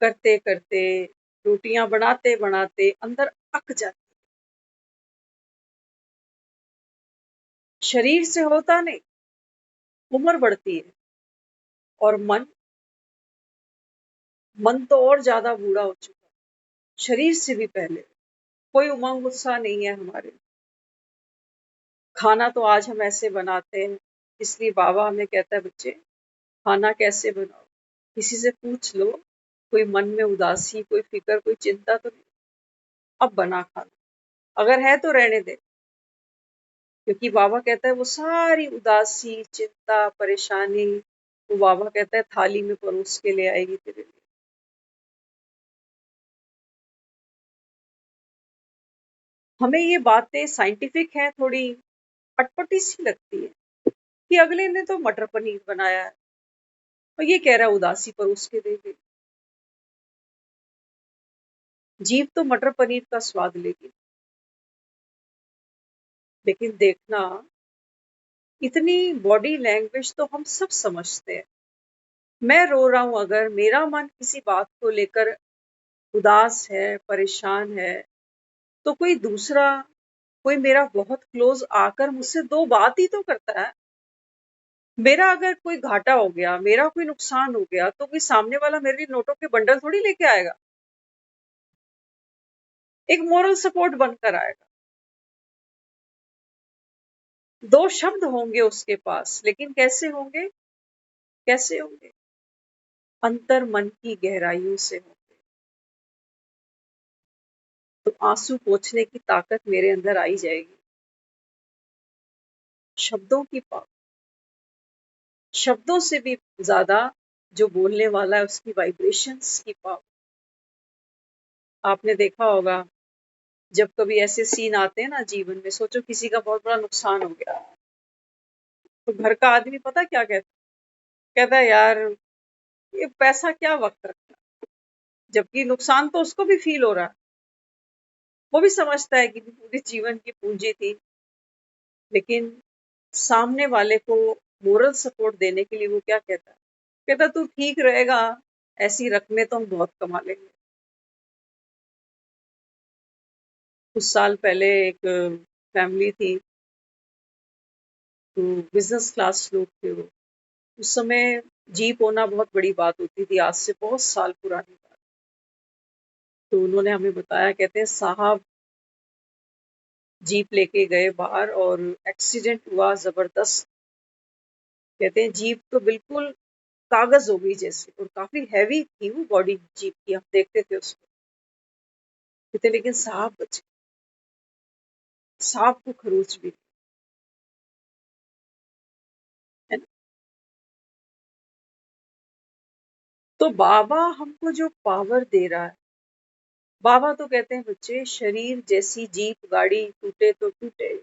करते करते, रोटियां बनाते बनाते अंदर अक जाती। शरीर से होता नहीं, उम्र बढ़ती है। और मन, मन तो और ज्यादा बूढ़ा हो चुका है, शरीर से भी पहले। कोई उमंग उत्साह नहीं है हमारे। खाना तो आज हम ऐसे बनाते हैं, इसलिए बाबा हमें कहता है बच्चे खाना कैसे बनाओ, किसी से पूछ लो। कोई मन में उदासी, कोई फिक्र, कोई चिंता तो नहीं, अब बना खाना। अगर है तो रहने दे, क्योंकि बाबा कहता है वो सारी उदासी, चिंता, परेशानी, वो बाबा कहता है थाली में परोस के ले आएगी तेरे लिए। हमें ये बातें साइंटिफिक है, थोड़ी अटपटी सी लगती है कि अगले ने तो मटर पनीर बनाया है और ये कह रहा है उदासी परोस के दे दे। जीव तो मटर पनीर का स्वाद लेगी, लेकिन देखना, इतनी बॉडी लैंग्वेज तो हम सब समझते हैं। मैं रो रहा हूं, अगर मेरा मन किसी बात को लेकर उदास है, परेशान है, तो कोई दूसरा, कोई मेरा बहुत क्लोज आकर मुझसे 2 बात ही तो करता है। मेरा अगर कोई घाटा हो गया, मेरा कोई नुकसान हो गया, तो कोई सामने वाला मेरे लिए नोटों के बंडल थोड़ी लेके आएगा, एक मोरल सपोर्ट बनकर आएगा। 2 शब्द होंगे उसके पास, लेकिन कैसे होंगे? कैसे होंगे? अंतर मन की गहराइयों से होंगे। तो आँसू पोंछने की ताकत मेरे अंदर आई जाएगी। शब्दों की शब्दों से भी ज़्यादा जो बोलने वाला है उसकी वाइब्रेशंस की पावर। आपने देखा होगा जब कभी ऐसे सीन आते हैं ना जीवन में, सोचो किसी का बहुत बड़ा नुकसान हो गया, तो घर का आदमी पता क्या कहता है? कहता है यार ये पैसा क्या वक़्त रखता है, जबकि नुकसान तो उसको भी फ़ील हो रहा है। वो भी समझता है कि पूरे जीवन की पूँजी थी, लेकिन सामने वाले को मोरल सपोर्ट देने के लिए वो क्या कहता है? कहता तू ठीक रहेगा, ऐसी रकमें तो हम बहुत कमा लेंगे। कुछ साल पहले एक फैमिली थी, तो बिज़नेस क्लास लोग थे वो। उस समय जीप होना बहुत बड़ी बात होती थी, आज से बहुत साल पुरानी बात। तो उन्होंने हमें बताया, कहते हैं साहब जीप लेके गए बाहर और एक्सीडेंट हुआ ज़बरदस्त। कहते हैं जीप तो बिल्कुल कागज़ हो गई जैसे, और काफ़ी हैवी थी वो बॉडी जीप की, हम देखते थे उसको। कहते लेकिन साहब बच गए, साहब को खरोच भी, है ना? तो बाबा हमको जो पावर दे रहा है, बाबा तो कहते हैं बच्चे शरीर जैसी जीप गाड़ी टूटे तो टूटे,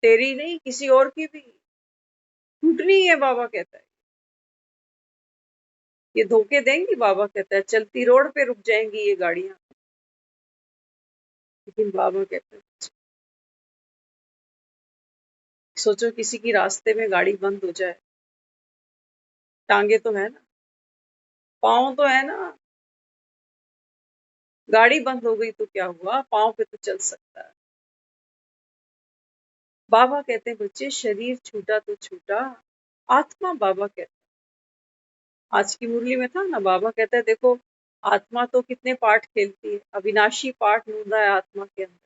तेरी नहीं किसी और की भी टूटनी है, बाबा कहता है। ये धोखे देंगी, बाबा कहता है चलती रोड पे रुक जाएंगी ये गाड़ियां, लेकिन बाबा कहता है सोचो किसी की रास्ते में गाड़ी बंद हो जाए, टांगे तो है ना, पाँव तो है ना, गाड़ी बंद हो गई तो क्या हुआ, पाँव पे तो चल सकता है। बाबा कहते हैं बच्चे शरीर छूटा तो छूटा, आत्मा, बाबा कहते हैं। आज की मुरली में था ना, बाबा कहता है देखो आत्मा तो कितने पार्ट खेलती है, अविनाशी पार्ट ढूंढा है आत्मा के अंदर।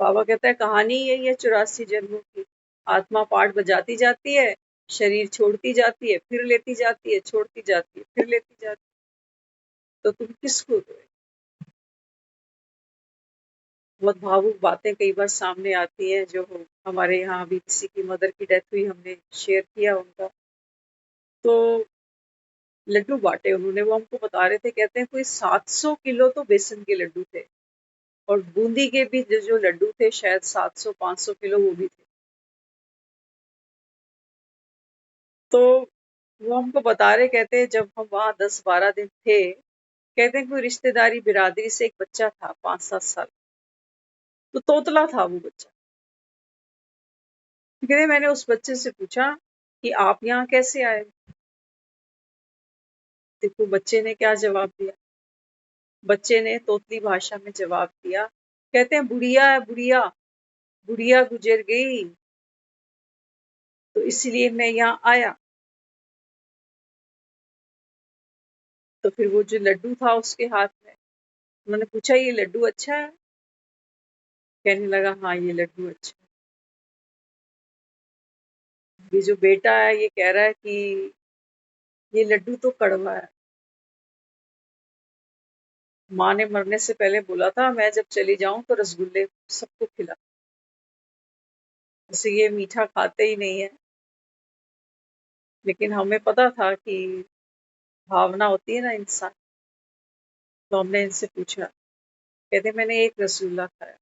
बाबा कहता है कहानी यही है 84 जन्मों की, आत्मा पार्ट बजाती जाती है, शरीर छोड़ती जाती है, फिर लेती जाती है, छोड़ती जाती है, फिर लेती जाती है। तो तुम किसको दो? बहुत भावुक बातें कई बार सामने आती हैं, जो हमारे यहाँ अभी किसी की मदर की डेथ हुई, हमने शेयर किया उनका, तो लड्डू बांटे उन्होंने, वो हमको बता रहे थे, कहते हैं कोई 700 किलो तो बेसन के लड्डू थे, और बूंदी के भी जो लड्डू थे शायद 700-500 किलो वो भी थे। तो वो हमको बता रहे, कहते हैं जब हम वहाँ 10-12 दिन थे, कहते हैं कोई रिश्तेदारी बिरादरी से एक बच्चा था 5-7 साल, तो तोतला था वो बच्चा। कहते हैं मैंने उस बच्चे से पूछा कि आप यहाँ कैसे आए? देखो बच्चे ने क्या जवाब दिया। बच्चे ने तोतली भाषा में जवाब दिया, कहते हैं बुढ़िया है बुढ़िया, बुढ़िया गुजर गई, तो इसलिए मैं यहाँ आया। तो फिर वो जो लड्डू था उसके हाथ में, उन्होंने पूछा ये लड्डू अच्छा है? कहने लगा हाँ ये लड्डू अच्छा है। ये जो बेटा है ये कह रहा है कि ये लड्डू तो कड़वा है, माँ ने मरने से पहले बोला था मैं जब चली जाऊं तो रसगुल्ले सबको खिला, वैसे ये मीठा खाते ही नहीं है, लेकिन हमें पता था कि भावना होती है ना इंसान। तो हमने इनसे पूछा, कहते मैंने एक रसगुल्ला खाया।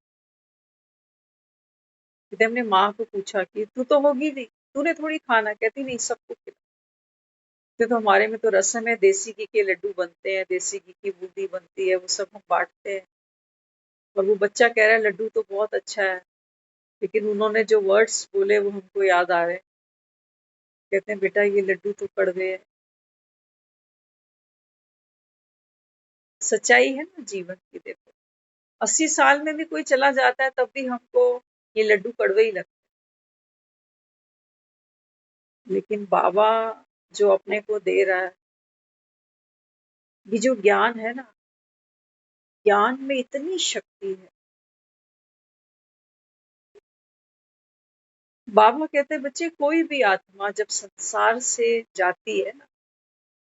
कहते हमने माँ को पूछा कि तू तो होगी नहीं, तूने थोड़ी खाना, कहती नहीं सबको खिला। तो हमारे में तो रस्म है, देसी घी के लड्डू बनते हैं, देसी घी की बूंदी बनती है, वो सब हम बांटते हैं। और वो बच्चा कह रहा है लड्डू तो बहुत अच्छा है, लेकिन उन्होंने जो वर्ड्स बोले वो हमको याद आ रहे हैं। कहते हैं बेटा ये लड्डू तो कड़वे हैं। सच्चाई है ना जीवन की, देखो 80 साल में भी कोई चला जाता है तब भी हमको ये लड्डू कड़वे ही लगते हैं, लेकिन बाबा जो अपने को दे रहा है, ये जो ज्ञान है ना, ज्ञान में इतनी शक्ति है। बाबा कहते हैं बच्चे कोई भी आत्मा जब संसार से जाती है ना,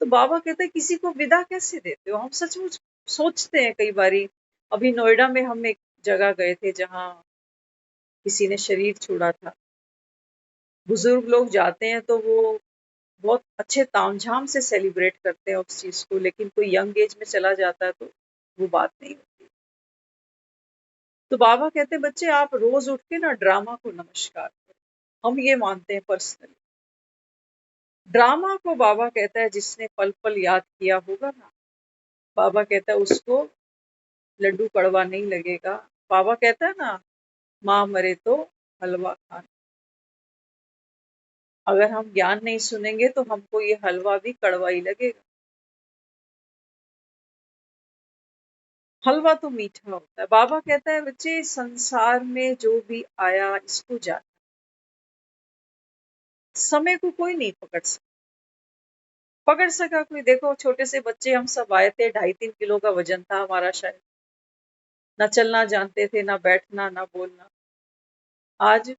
तो बाबा कहते हैं किसी को विदा कैसे देते हो? हम सचमुच सोचते हैं कई बारी। अभी नोएडा में हम एक जगह गए थे जहाँ किसी ने शरीर छोड़ा था। बुजुर्ग लोग जाते हैं तो वो बहुत अच्छे तामझाम से सेलिब्रेट करते हैं उस चीज को, लेकिन कोई यंग एज में चला जाता है तो वो बात नहीं होती। तो बाबा कहते हैं बच्चे आप रोज उठ के ना ड्रामा को नमस्कार करो। हम ये मानते हैं पर्सनली। ड्रामा को बाबा कहता है जिसने पल पल याद किया होगा ना, बाबा कहता है उसको लड्डू कड़वा नहीं लगेगा। बाबा कहता है ना, माँ मरे तो हलवा खाना। अगर हम ज्ञान नहीं सुनेंगे तो हमको ये हलवा भी कड़वा ही लगेगा। हलवा तो मीठा होता है। बाबा कहता है बच्चे संसार में जो भी आया इसको जाना। समय को कोई नहीं पकड़ सका कोई। देखो छोटे से बच्चे हम सब आए थे, 2.5-3 किलो का वजन था हमारा शायद। ना चलना जानते थे, ना बैठना, ना बोलना। आज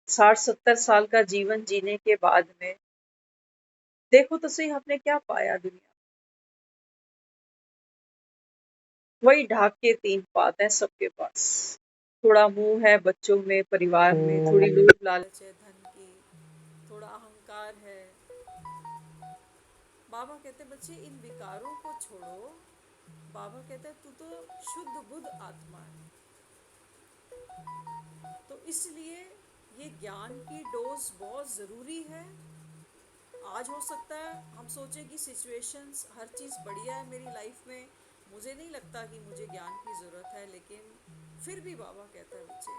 60-70 साल का जीवन जीने के बाद में देखो तो सही हमने क्या पाया दुनिया। वही ढाक के 3 पात है सबके पास। थोड़ा मुंह है बच्चों में, परिवार में, थोड़ी लोभ लालच है धन की, थोड़ा अहंकार है। बाबा कहते बच्चे इन विकारों को छोड़ो। बाबा कहते तू तो शुद्ध बुद्ध आत्मा है। तो इसलिए ये ज्ञान की डोज बहुत ज़रूरी है। आज हो सकता है हम सोचें कि सिचुएशंस हर चीज़ बढ़िया है मेरी लाइफ में, मुझे नहीं लगता कि मुझे ज्ञान की ज़रूरत है, लेकिन फिर भी बाबा कहता है बच्चे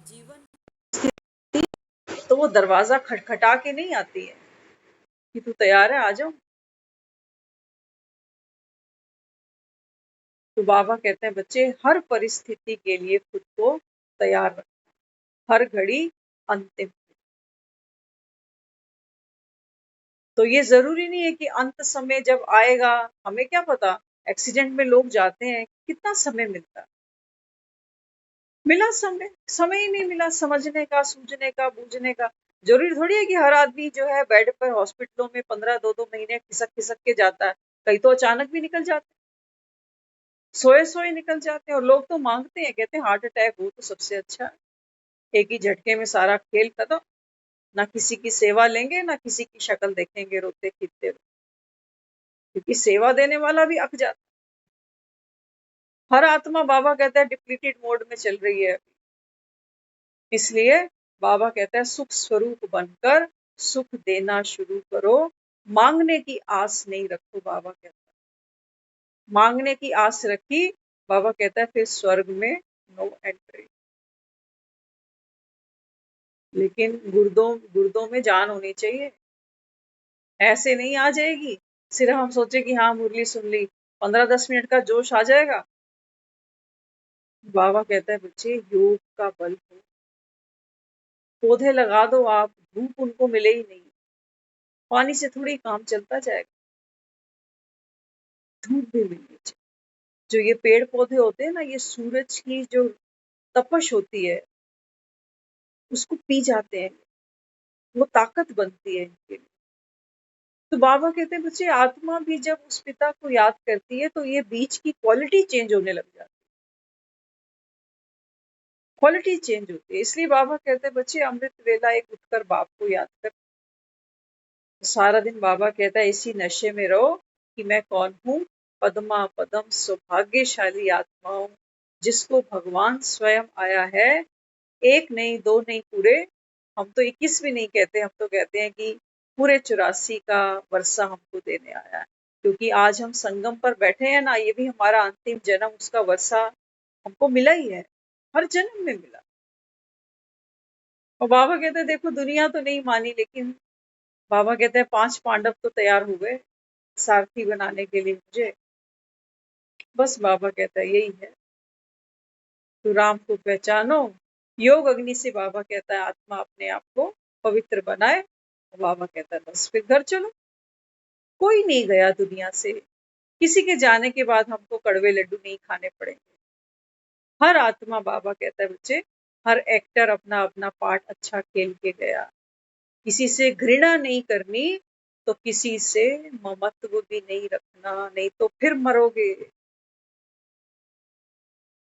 जीवन तो वो दरवाज़ा खटखटा के नहीं आती है कि तू तैयार है आ जाओ। तो बाबा कहते हैं बच्चे हर परिस्थिति के लिए खुद को तैयार रखना, हर घड़ी अंतिम। तो ये जरूरी नहीं है कि अंत समय जब आएगा, हमें क्या पता। एक्सीडेंट में लोग जाते हैं, कितना समय मिलता, मिला समय, समय ही नहीं मिला समझने का, सूझने का, बूझने का। जरूरी थोड़ी है कि हर आदमी जो है बेड पर हॉस्पिटलों में 15-2-2 महीने खिसक खिसक के जाता है। कई तो अचानक भी निकल जाते हैं, सोए सोए निकल जाते हैं। और लोग तो मांगते हैं, कहते हैं हार्ट अटैक हो तो सबसे अच्छा है, एक ही झटके में सारा खेल खत्म। ना किसी की सेवा लेंगे, ना किसी की शक्ल देखेंगे रोते खींचते हुए, क्योंकि सेवा देने वाला भी अक जाता है। हर आत्मा बाबा कहता है डिप्लीटेड मोड में चल रही है। इसलिए बाबा कहता है सुख स्वरूप बनकर सुख देना शुरू करो। मांगने की आस नहीं रखो। बाबा कहता है मांगने की आस रखी, बाबा कहता है फिर स्वर्ग में नो एंट्री। लेकिन गुर्दों गुर्दों में जान होनी चाहिए, ऐसे नहीं आ जाएगी। सिर्फ हम सोचे कि हाँ मुरली सुन ली, 15-10 मिनट का जोश आ जाएगा। बाबा कहता है बच्चे योग का बल हो। पौधे लगा दो आप, धूप उनको मिले ही नहीं, पानी से थोड़ी काम चलता जाएगा, धूप भी मिलनी चाहिए। जो ये पेड़ पौधे होते हैं ना, ये सूरज की जो तपश होती है उसको पी जाते हैं, वो ताकत बनती है इनके लिए। तो बाबा कहते हैं बच्चे आत्मा भी जब उस पिता को याद करती है तो ये बीज की क्वालिटी चेंज होने लग जाती है, क्वालिटी चेंज होती है। इसलिए बाबा कहते हैं बच्चे अमृत वेला एक उठकर बाप को याद कर। सारा दिन बाबा कहता है इसी नशे में रहो कि मैं कौन हूँ। पद्मा पदम सौभाग्यशाली आत्मा हूँ, जिसको भगवान स्वयं आया है। एक नहीं, दो नहीं, पूरे, हम तो 21 भी नहीं कहते, हम तो कहते हैं कि पूरे 84 का वर्षा हमको देने आया है। क्योंकि आज हम संगम पर बैठे हैं ना, ये भी हमारा अंतिम जन्म, उसका वर्षा हमको मिला ही है, हर जन्म में मिला। और बाबा कहते हैं देखो दुनिया तो नहीं मानी, लेकिन बाबा कहते हैं 5 पांडव तो तैयार हो गए सारथी बनाने के लिए मुझे। बस बाबा कहता है यही है, तो राम को पहचानो। योग अग्नि से बाबा कहता है आत्मा अपने आप को पवित्र बनाए। और बाबा कहता है बस फिर घर चलो। कोई नहीं गया दुनिया से, किसी के जाने के बाद हमको कड़वे लड्डू नहीं खाने पड़ेंगे। हर आत्मा बाबा कहता है बच्चे हर एक्टर अपना अपना पार्ट अच्छा खेल के गया। किसी से घृणा नहीं करनी, तो किसी से ममत्व भी नहीं रखना, नहीं तो फिर मरोगे।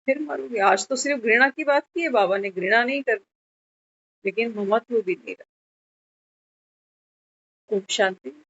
फिर मरोगे। आज तो सिर्फ घृणा की बात की है बाबा ने, घृणा नहीं कर, लेकिन ममत्व भी नहीं रखा। ओम शांति।